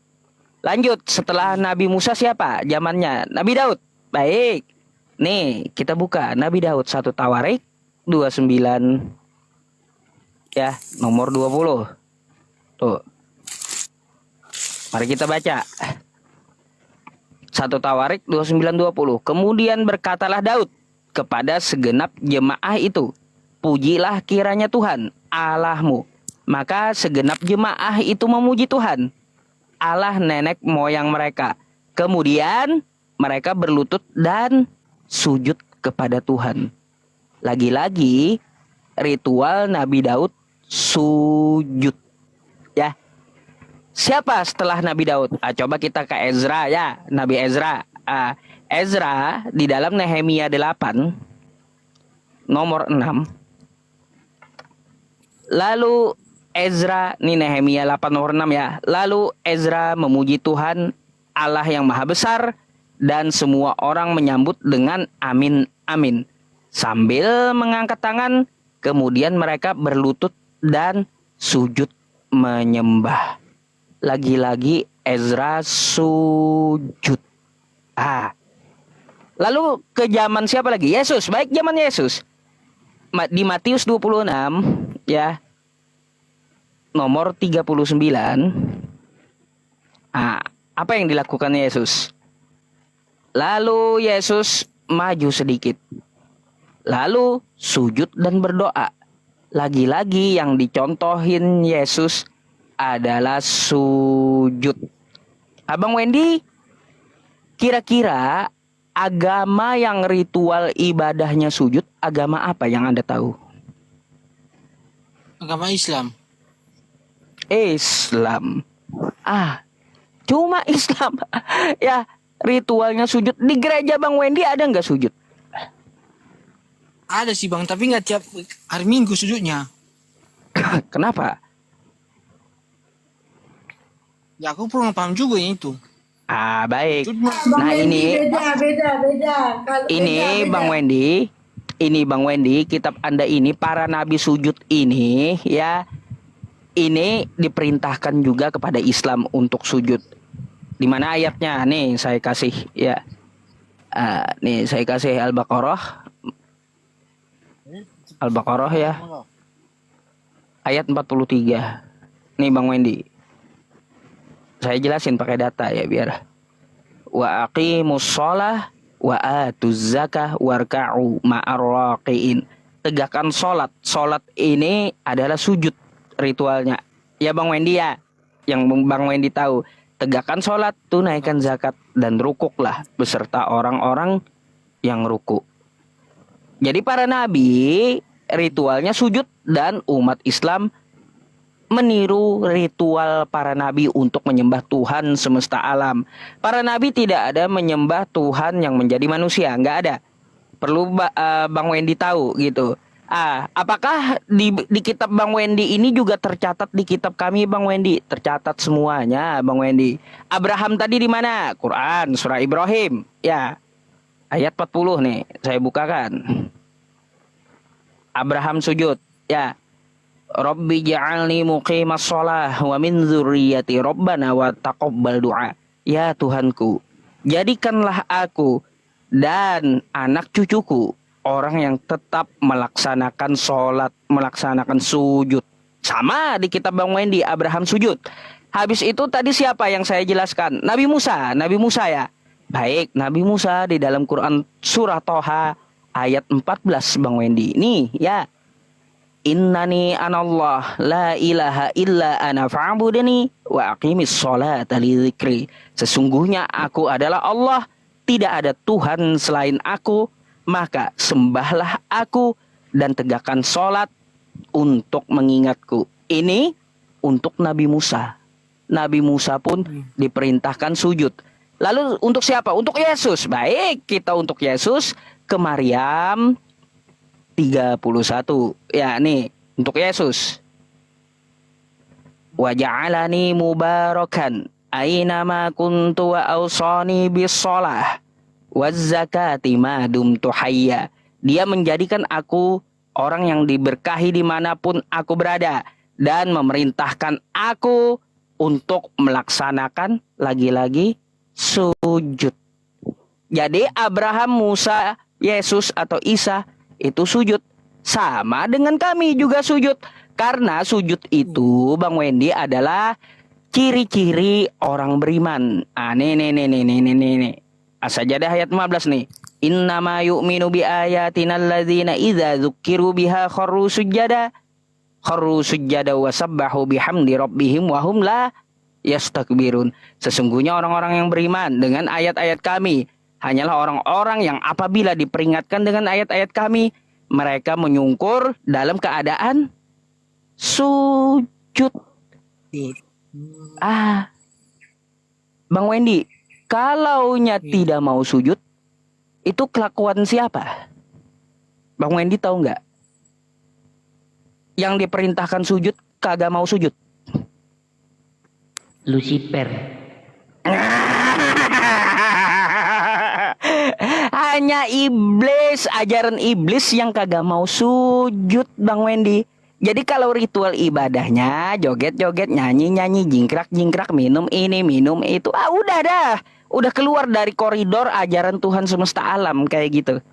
Lanjut, setelah Nabi Musa siapa? Zamannya Nabi Daud. Baik. Nih, kita buka Nabi Daud 1 Tawarik 29 ya, nomor 20. Tuh. Mari kita baca. 1 Tawarik 29:20. Kemudian berkatalah Daud kepada segenap jemaah itu, pujilah kiranya Tuhan Allahmu. Maka segenap jemaah itu memuji Tuhan Allah nenek moyang mereka. Kemudian mereka berlutut dan sujud kepada Tuhan. Lagi-lagi ritual Nabi Daud sujud. Ya. Siapa setelah Nabi Daud? Coba kita ke Ezra ya, Nabi Ezra. Ezra di dalam Nehemia 8 nomor 6. Lalu Ezra, nih Nehemia 8 nomor 6 ya. Lalu Ezra memuji Tuhan Allah yang maha besar, dan semua orang menyambut dengan amin amin sambil mengangkat tangan. Kemudian mereka berlutut dan sujud menyembah. Lagi-lagi Ezra sujud. Lalu ke zaman siapa lagi? Yesus. Baik, zaman Yesus. Di Matius 26 ya. Nomor 39. Apa yang dilakukan Yesus? Lalu Yesus maju sedikit. Lalu sujud dan berdoa. Lagi-lagi yang dicontohin Yesus adalah sujud. Abang Wendy, kira-kira agama yang ritual ibadahnya sujud, agama apa yang Anda tahu? Agama Islam. Islam. Cuma Islam. Ya, ritualnya sujud. Di gereja Bang Wendy ada nggak sujud? Ada sih Bang, tapi nggak tiap hari Minggu sujudnya. Kenapa? Ya aku kurang paham juga yang itu. Baik. Bang Wendy, beda. Kalau Ini beda. Bang Wendy, kitab Anda ini, para nabi sujud ini ya, ini diperintahkan juga kepada Islam untuk sujud. Di mana ayatnya? Nih saya kasih ya. Nih saya kasih Al-Baqarah ya. Ayat 43. Nih Bang Wendy. Saya jelasin pakai data ya biar. Wa aqimus shalah wa atuz zakah warka'u ma'ar raqiin. Tegakkan salat. Salat ini adalah sujud ritualnya. Ya Bang Wendy ya. Yang Bang Wendy tahu. Tegakkan salat, tunaikan zakat, dan rukuklah beserta orang-orang yang ruku. Jadi para nabi ritualnya sujud, dan umat Islam meniru ritual para nabi untuk menyembah Tuhan semesta alam. Para nabi tidak ada menyembah Tuhan yang menjadi manusia, nggak ada. Perlu Bang Wendy tahu gitu. Apakah di kitab Bang Wendy ini juga tercatat di kitab kami Bang Wendy? Tercatat semuanya Bang Wendy. Abraham tadi di mana? Quran, surah Ibrahim. Ya, ayat 40 nih, saya bukakan. Abraham sujud. Ya. Rabbi ja'alni muqimas shalah wa min dzurriyyati rabbana wa taqabbal du'a. Ya Tuhanku, jadikanlah aku dan anak cucuku orang yang tetap melaksanakan sholat, melaksanakan sujud. Sama di kitab Bang Wendy, Abraham sujud. Habis itu tadi siapa yang saya jelaskan? Nabi Musa ya. Baik, Nabi Musa di dalam Quran surah Toha ayat 14 Bang Wendy. Nih ya. Innani anallah la ilaha illa ana fa'budni wa aqimis sholata li dzikri. Sesungguhnya aku adalah Allah, tidak ada Tuhan selain aku, maka sembahlah aku dan tegakkan sholat untuk mengingatku. Ini untuk Nabi Musa. Nabi Musa pun diperintahkan sujud. Lalu untuk siapa? Untuk Yesus. Baik, kita untuk Yesus ke Maryam 31. Ya nih, untuk Yesus. Wa ja'alani mubarakan aynama kuntu wa awsani bis shalah waz zakati ma dumtu hayya. Dia menjadikan aku orang yang diberkahi dimanapun aku berada, dan memerintahkan aku untuk melaksanakan lagi-lagi sujud. Jadi Abraham, Musa, Yesus atau Isa itu sujud. Sama dengan kami juga sujud. Karena sujud itu Bang Wendy adalah ciri-ciri orang beriman. Nih. As-Sajdah ayat 15 nih. Innama yu'minu bi ayatina alladzina idza dzukiru biha kharru sujada wa sabbahu bihamdi rabbihim wa hum la yastakbirun. Sesungguhnya orang-orang yang beriman dengan ayat-ayat kami hanyalah orang-orang yang apabila diperingatkan dengan ayat-ayat kami, Mereka menyungkur dalam keadaan sujud. Bang Wendy, kalaunya tidak mau sujud, itu kelakuan siapa? Bang Wendy tahu nggak? Yang diperintahkan sujud kagak mau sujud. Lucifer. Hanya iblis, ajaran iblis yang kagak mau sujud, Bang Wendy. Jadi kalau ritual ibadahnya joget-joget, nyanyi-nyanyi, jingkrak-jingkrak, minum ini, minum itu, udah dah. Udah keluar dari koridor ajaran Tuhan semesta alam kayak gitu.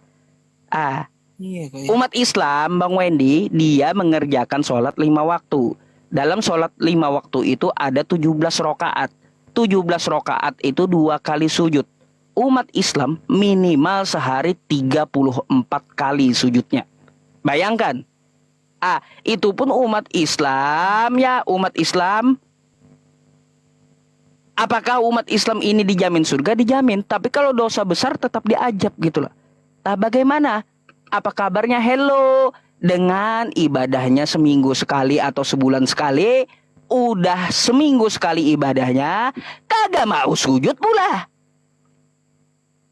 Umat Islam, Bang Wendy, dia mengerjakan sholat 5 waktu. Dalam sholat 5 waktu itu ada 17 rokaat. 17 rokaat itu 2 kali sujud. Umat Islam minimal sehari 34 kali sujudnya. Bayangkan. Itu pun umat Islam ya, umat Islam. Apakah umat Islam ini dijamin surga? Dijamin. Tapi kalau dosa besar tetap diajab gitu loh. Nah, bagaimana? Apa kabarnya? Hello. Dengan ibadahnya seminggu sekali atau sebulan sekali, udah seminggu sekali ibadahnya, kagak mau sujud pula.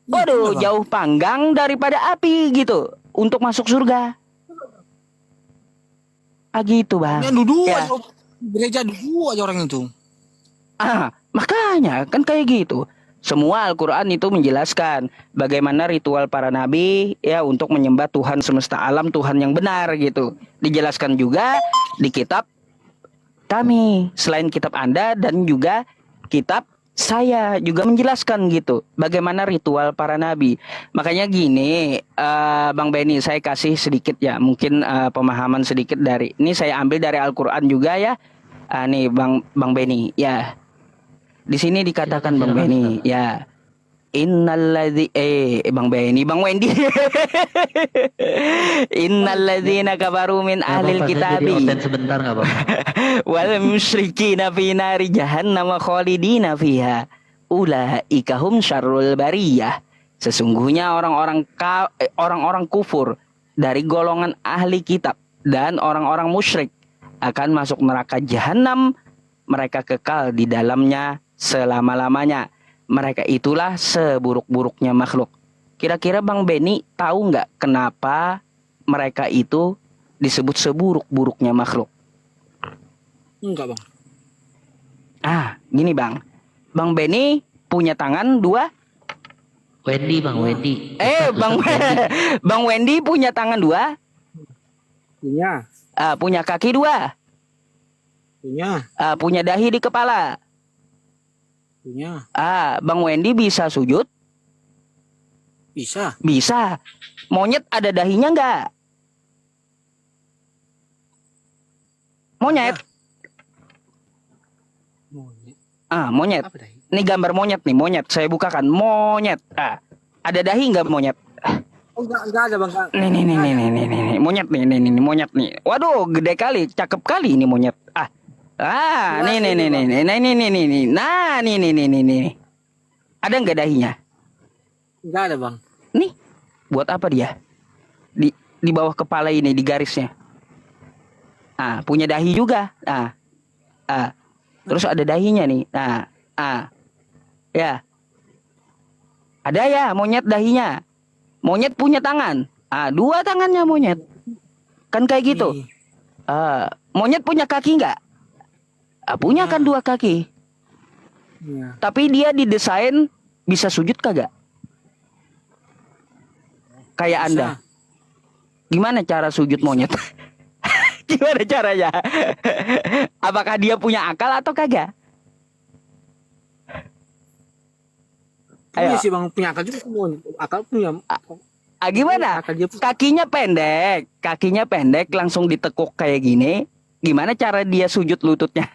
Waduh, jauh panggang daripada api gitu untuk masuk surga. Gitu Bang. Dua gereja dua aja orang itu. Makanya kan kayak gitu. Semua Al-Quran itu menjelaskan bagaimana ritual para nabi ya untuk menyembah Tuhan semesta alam, Tuhan yang benar gitu. Dijelaskan juga di kitab kami, selain kitab Anda dan juga kitab saya juga menjelaskan gitu bagaimana ritual para nabi. Makanya gini, Bang Benny, saya kasih sedikit ya, mungkin pemahaman sedikit dari ini, saya ambil dari Al-Quran juga ya. Nih Bang Benny ya. Di sini dikatakan Bang Benny ya. Innalladzi Bang Benny, Bang Wendy. Innalladzina kafaru min ahlil kitabi. Sebentar nggak Bang? Wal musyrikina fi nari jahannam khalidina fiha. Ulaika hum syarrul bariyah. Sesungguhnya orang-orang kufur dari golongan ahli kitab dan orang-orang musyrik akan masuk neraka jahanam. Mereka kekal di dalamnya selama-lamanya. Mereka itulah seburuk-buruknya makhluk. Kira-kira Bang Benny tahu nggak kenapa mereka itu disebut seburuk-buruknya makhluk? Enggak Bang. Gini Bang. Bang Benny punya tangan 2. Wendy Bang Wendy. Bang Wendy punya tangan 2. Punya. Punya kaki 2. Punya. Punya dahi di kepala. Punya. Bang Wendy bisa sujud? Bisa. Bisa. Monyet ada dahinya nggak? Monyet. Monyet. Apa dahi? Ini gambar monyet nih, monyet. Saya bukakan, monyet. Ada dahi nggak monyet? Enggak ada Bang. Nih, monyet nih, monyet nih. Waduh, gede kali, cakep kali ini monyet. Nih. Nah, nih. Ada nggak dahinya? Enggak ada Bang. Nih, buat apa dia? Di bawah kepala ini, di garisnya. Punya dahi juga. Terus ada dahinya nih. Ya. Ada ya monyet dahinya. Monyet punya tangan. 2 tangannya monyet. Kan kayak gitu. Monyet punya kaki nggak? Punya kan 2 kaki. Ya. Tapi dia didesain bisa sujud kagak? Kayak Bisa. Anda. Gimana cara sujud monyet? Gimana caranya? Apakah dia punya akal atau kagak? Punya sih Bang, punya akal juga semua. Akal punya. Gimana? Akal dia Kakinya pendek, langsung ditekuk kayak gini. Gimana cara dia sujud lututnya?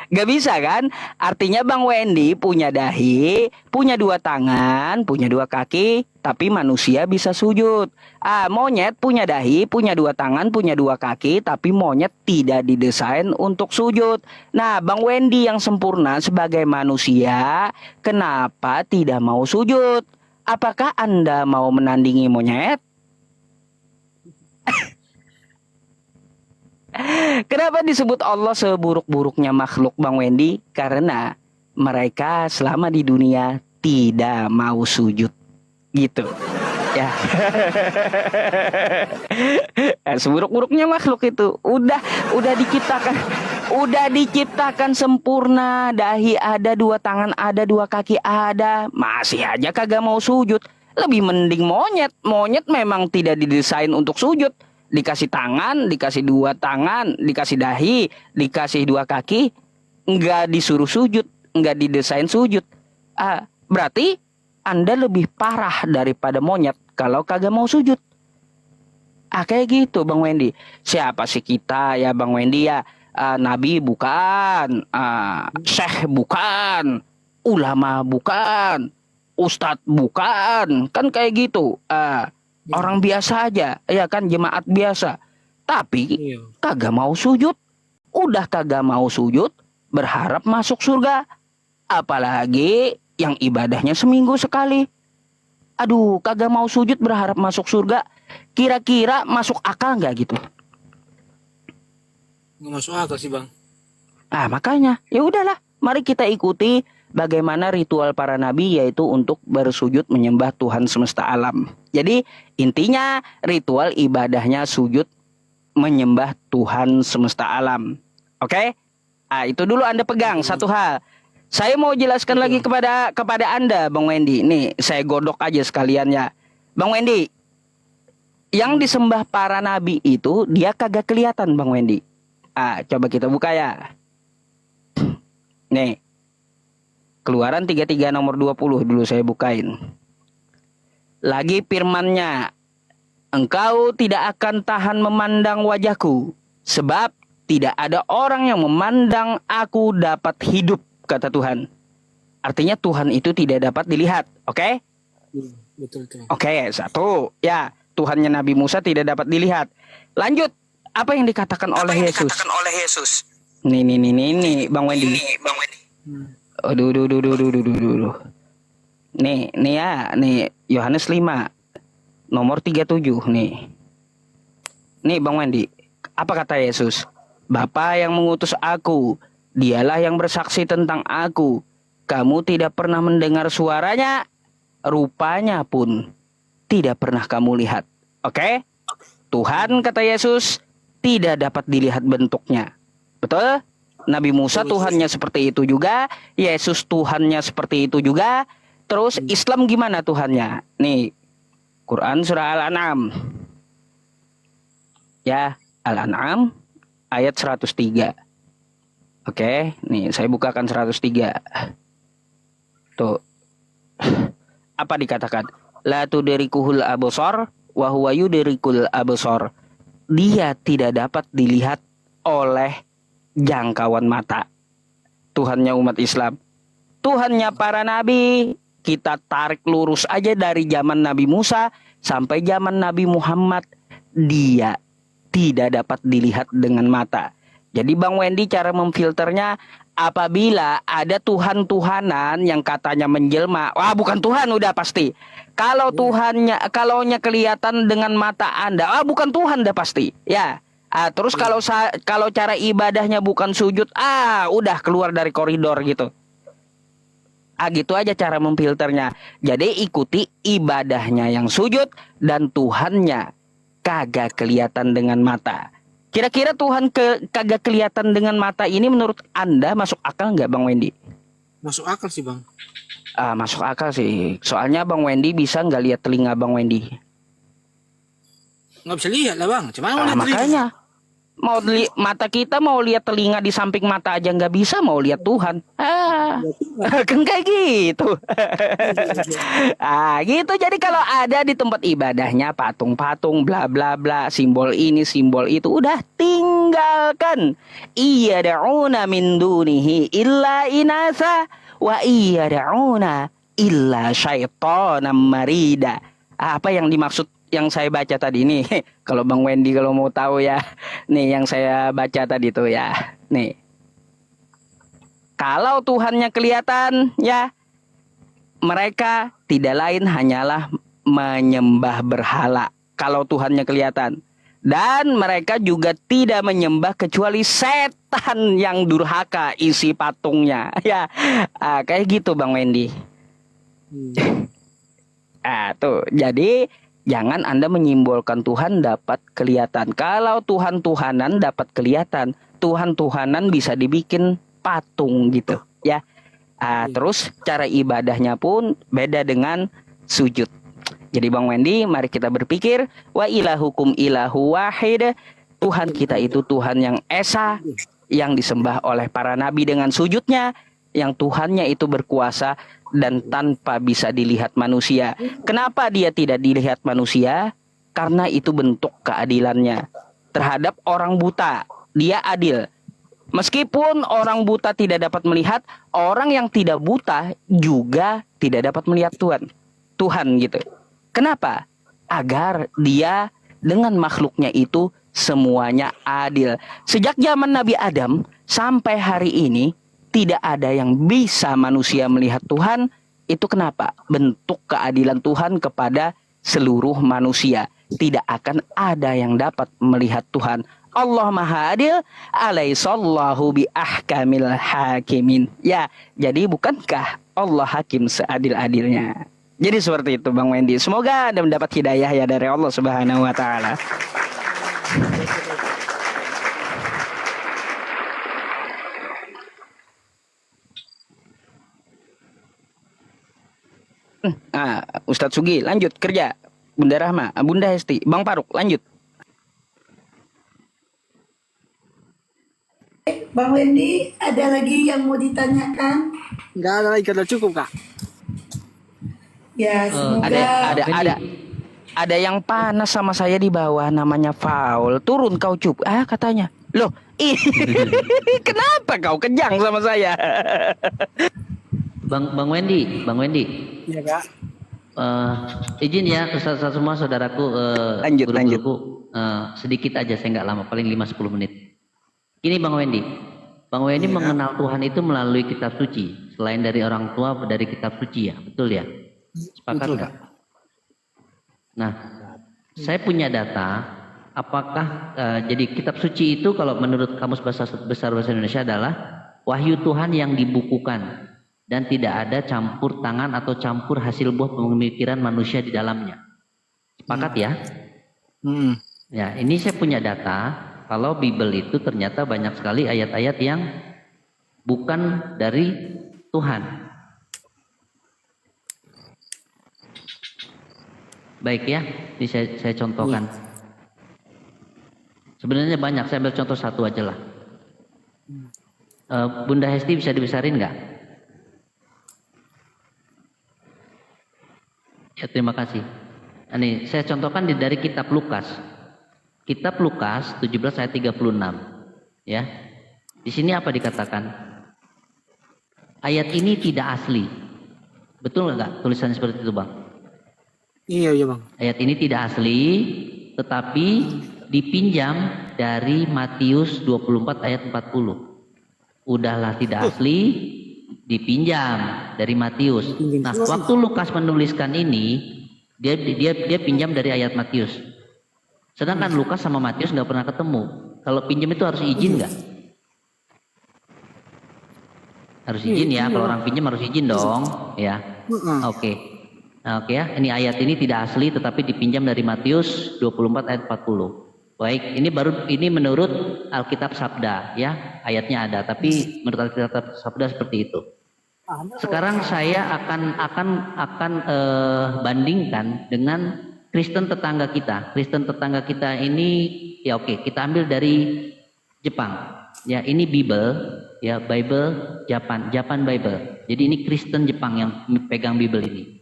Gak bisa kan? Artinya Bang Wendy punya dahi, punya 2 tangan, punya 2 kaki, tapi manusia bisa sujud. Monyet punya dahi, punya 2 tangan, punya 2 kaki, tapi monyet tidak didesain untuk sujud. Nah, Bang Wendy yang sempurna sebagai manusia, kenapa tidak mau sujud? Apakah Anda mau menandingi monyet? Kenapa disebut Allah seburuk-buruknya makhluk, Bang Wendy? Karena mereka selama di dunia tidak mau sujud. Gitu. Ya. Seburuk-buruknya makhluk itu udah diciptakan sempurna, dahi ada, dua tangan ada, dua kaki ada, masih aja kagak mau sujud. Lebih mending monyet. Monyet memang tidak didesain untuk sujud. Dikasih tangan, dikasih dua tangan, dikasih dahi, dikasih dua kaki, nggak disuruh sujud, nggak didesain sujud. Berarti Anda lebih parah daripada monyet kalau kagak mau sujud. Kayak gitu Bang Wendy. Siapa sih kita ya Bang Wendy ya? Nabi bukan, syekh bukan, ulama bukan, ustadz bukan, kan kayak gitu. Orang biasa aja, ya kan, jemaat biasa. Tapi kagak mau sujud. Udah kagak mau sujud, berharap masuk surga. Apalagi yang ibadahnya seminggu sekali. Aduh, kagak mau sujud berharap masuk surga. Kira-kira masuk akal nggak gitu? Nggak masuk akal sih Bang. Makanya, ya udahlah. Mari kita ikuti bagaimana ritual para nabi, yaitu untuk bersujud menyembah Tuhan semesta alam. Jadi intinya ritual ibadahnya sujud menyembah Tuhan semesta alam. Oke? Itu dulu Anda pegang satu hal. Saya mau jelaskan lagi kepada Anda, Bang Wendy. Nih, saya godok aja sekalian ya. Bang Wendy, yang disembah para nabi itu dia kagak kelihatan, Bang Wendy. Coba kita buka ya. Nih. Keluaran 33 nomor 20 dulu saya bukain. Lagi firman-Nya, engkau tidak akan tahan memandang wajahku, sebab tidak ada orang yang memandang aku dapat hidup, kata Tuhan. Artinya Tuhan itu tidak dapat dilihat, oke? Betul. Oke, satu. Ya, Tuhannya Nabi Musa tidak dapat dilihat. Lanjut, apa yang dikatakan oleh Yesus? Nih, Bang Wendy. Aduh. Nih ya, nih Yohanes 5 nomor 37 nih. Nih Bang Wendy, apa kata Yesus? Bapa yang mengutus aku, dialah yang bersaksi tentang aku. Kamu tidak pernah mendengar suaranya, rupanya pun tidak pernah kamu lihat. Oke? Tuhan, kata Yesus, tidak dapat dilihat bentuknya. Betul? Nabi Musa Tuhannya seperti itu juga, Yesus Tuhannya seperti itu juga. Terus Islam gimana Tuhannya? Nih, Quran surah Al-An'am. Ya, Al-An'am ayat 103. Oke, nih saya bukakan 103. Tuh. Apa dikatakan? La tudrikuhul absar wa huwa yudrikul absar. Dia tidak dapat dilihat oleh jangkauan mata. Tuhannya umat Islam. Tuhannya para nabi, kita tarik lurus aja dari zaman Nabi Musa sampai zaman Nabi Muhammad, dia tidak dapat dilihat dengan mata. Jadi Bang Wendy cara memfilternya, apabila ada Tuhan-Tuhanan yang katanya menjelma, bukan Tuhan udah pasti. Kalau kalaunya kelihatan dengan mata Anda, bukan Tuhan udah pasti. Ya. Terus kalau cara ibadahnya bukan sujud, udah keluar dari koridor gitu. Gitu aja cara memfilternya. Jadi ikuti ibadahnya yang sujud dan Tuhannya kagak kelihatan dengan mata. Kira-kira Tuhan kagak kelihatan dengan mata ini menurut Anda masuk akal nggak Bang Wendy? Masuk akal sih Bang. Masuk akal sih. Soalnya Bang Wendy bisa nggak lihat telinga Bang Wendy? Nggak bisa lihat lah Bang. Cuman Makanya mata kita mau lihat telinga di samping mata aja nggak bisa, mau lihat Tuhan. Kan kayak gitu. Gitu. Jadi kalau ada di tempat ibadahnya patung-patung bla bla bla, simbol ini simbol itu, udah tinggalkan. Iya da'una min dunihi illa inasa wa iya da'una illa syaitanam marida. Apa yang dimaksud yang saya baca tadi nih? Kalau Bang Wendy kalau mau tahu ya, nih yang saya baca tadi tuh ya. Nih, kalau Tuhannya kelihatan ya, mereka tidak lain hanyalah menyembah berhala kalau Tuhannya kelihatan. Dan mereka juga tidak menyembah kecuali setan yang durhaka isi patungnya. Ya, kayak gitu Bang Wendy. Tuh, jadi jangan Anda menyimbolkan Tuhan dapat kelihatan. Kalau Tuhan-Tuhanan dapat kelihatan, Tuhan-Tuhanan bisa dibikin patung gitu, ya. Terus cara ibadahnya pun beda dengan sujud. Jadi Bang Wendy, mari kita berpikir, wa ilahukum ilahu wahid. Tuhan kita itu Tuhan yang esa, yang disembah oleh para nabi dengan sujudnya, yang Tuhannya itu berkuasa dan tanpa bisa dilihat manusia. Kenapa dia tidak dilihat manusia? Karena itu bentuk keadilannya terhadap orang buta. Dia adil. Meskipun orang buta tidak dapat melihat, orang yang tidak buta juga tidak dapat melihat Tuhan gitu. Kenapa? Agar dia dengan makhluknya itu semuanya adil. Sejak zaman Nabi Adam sampai hari ini tidak ada yang bisa manusia melihat Tuhan. Itu kenapa? Bentuk keadilan Tuhan kepada seluruh manusia. Tidak akan ada yang dapat melihat Tuhan. Allah Maha Adil, alaihissallahu bi ahkamil hakimin. Ya, jadi bukankah Allah hakim seadil-adilnya? Jadi seperti itu Bang Wendy. Semoga Anda mendapat hidayah ya dari Allah Subhanahu wa taala. Ustadz Sugi lanjut kerja. Bunda Rahma, Bunda Hesti, Bang Faruk lanjut. Bang Wendy, ada lagi yang mau ditanyakan? Enggak ada lagi, kalau cukup Kak. Ya, semoga Ada yang panas sama saya di bawah, namanya Faul. Turun kau cup. Katanya. Loh, kenapa kau kejang sama saya? Bang Wendy. Iya Kak. Izin ya Ustaz semua saudaraku, Lanjut. guru-guruku, sedikit aja, saya nggak lama, paling 5-10 menit. Ini Bang Wendy mengenal Tuhan itu melalui kitab suci. Selain dari orang tua, dari kitab suci ya, betul ya? Sepakat nggak? Nah, saya punya data. Apakah jadi kitab suci itu kalau menurut Kamus Besar Bahasa Indonesia adalah wahyu Tuhan yang dibukukan dan tidak ada campur tangan atau campur hasil buah pemikiran manusia di dalamnya. Sepakat ya? Ya, ini saya punya data. Kalau Bible itu ternyata banyak sekali ayat-ayat yang bukan dari Tuhan. Baik ya, ini saya contohkan. Sebenarnya banyak, saya ambil contoh satu aja lah. Bunda Hesti bisa dibesarin nggak? Ya, terima kasih. Ini saya contohkan dari kitab Lukas. Kitab Lukas 17 ayat 36. Ya. Di sini apa dikatakan? Ayat ini tidak asli. Betul nggak tulisannya seperti itu, Bang? Iya Bang. Ayat ini tidak asli, tetapi dipinjam dari Matius 24 ayat 40. Udahlah tidak asli, dipinjam dari Matius. Nah, waktu Lukas menuliskan ini, dia pinjam dari ayat Matius. Sedangkan Lukas sama Matius nggak pernah ketemu. Kalau pinjam itu harus izin nggak? Harus izin ya. Kalau orang pinjam harus izin dong, ya. Oke. Nah, oke ya. Ini ayat ini tidak asli, tetapi dipinjam dari Matius 24 ayat 40. Baik, ini menurut Alkitab Sabda, ya. Ayatnya ada, tapi menurut Alkitab Sabda seperti itu. Sekarang saya akan bandingkan dengan Kristen tetangga kita. Kristen tetangga kita ini, ya oke, kita ambil dari Jepang. Ya, ini Bible, ya Bible Japan Bible. Jadi ini Kristen Jepang yang pegang Bible ini.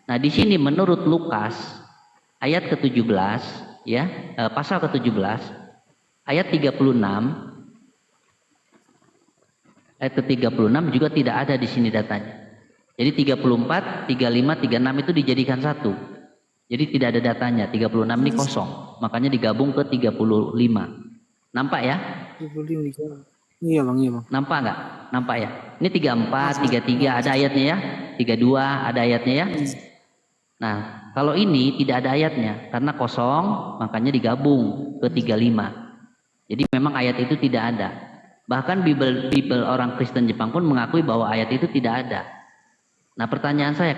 Nah, di sini menurut Lukas ayat ke-17, ya, pasal ke-17, ayat 36, ayat ke-36 juga tidak ada di sini datanya. Jadi 34, 35, 36 itu dijadikan satu. Jadi tidak ada datanya, 36 ini kosong. Makanya digabung ke 35. Nampak ya? Iya bang, iya bang. Nampak nggak? Nampak ya? Ini 34, 33 ada ayatnya ya. 32 ada ayatnya ya. Nah, kalau ini tidak ada ayatnya karena kosong, makanya digabung ke 35. Jadi memang ayat itu tidak ada. Bahkan Bible orang Kristen Jepang pun mengakui bahwa ayat itu tidak ada. Nah, pertanyaan saya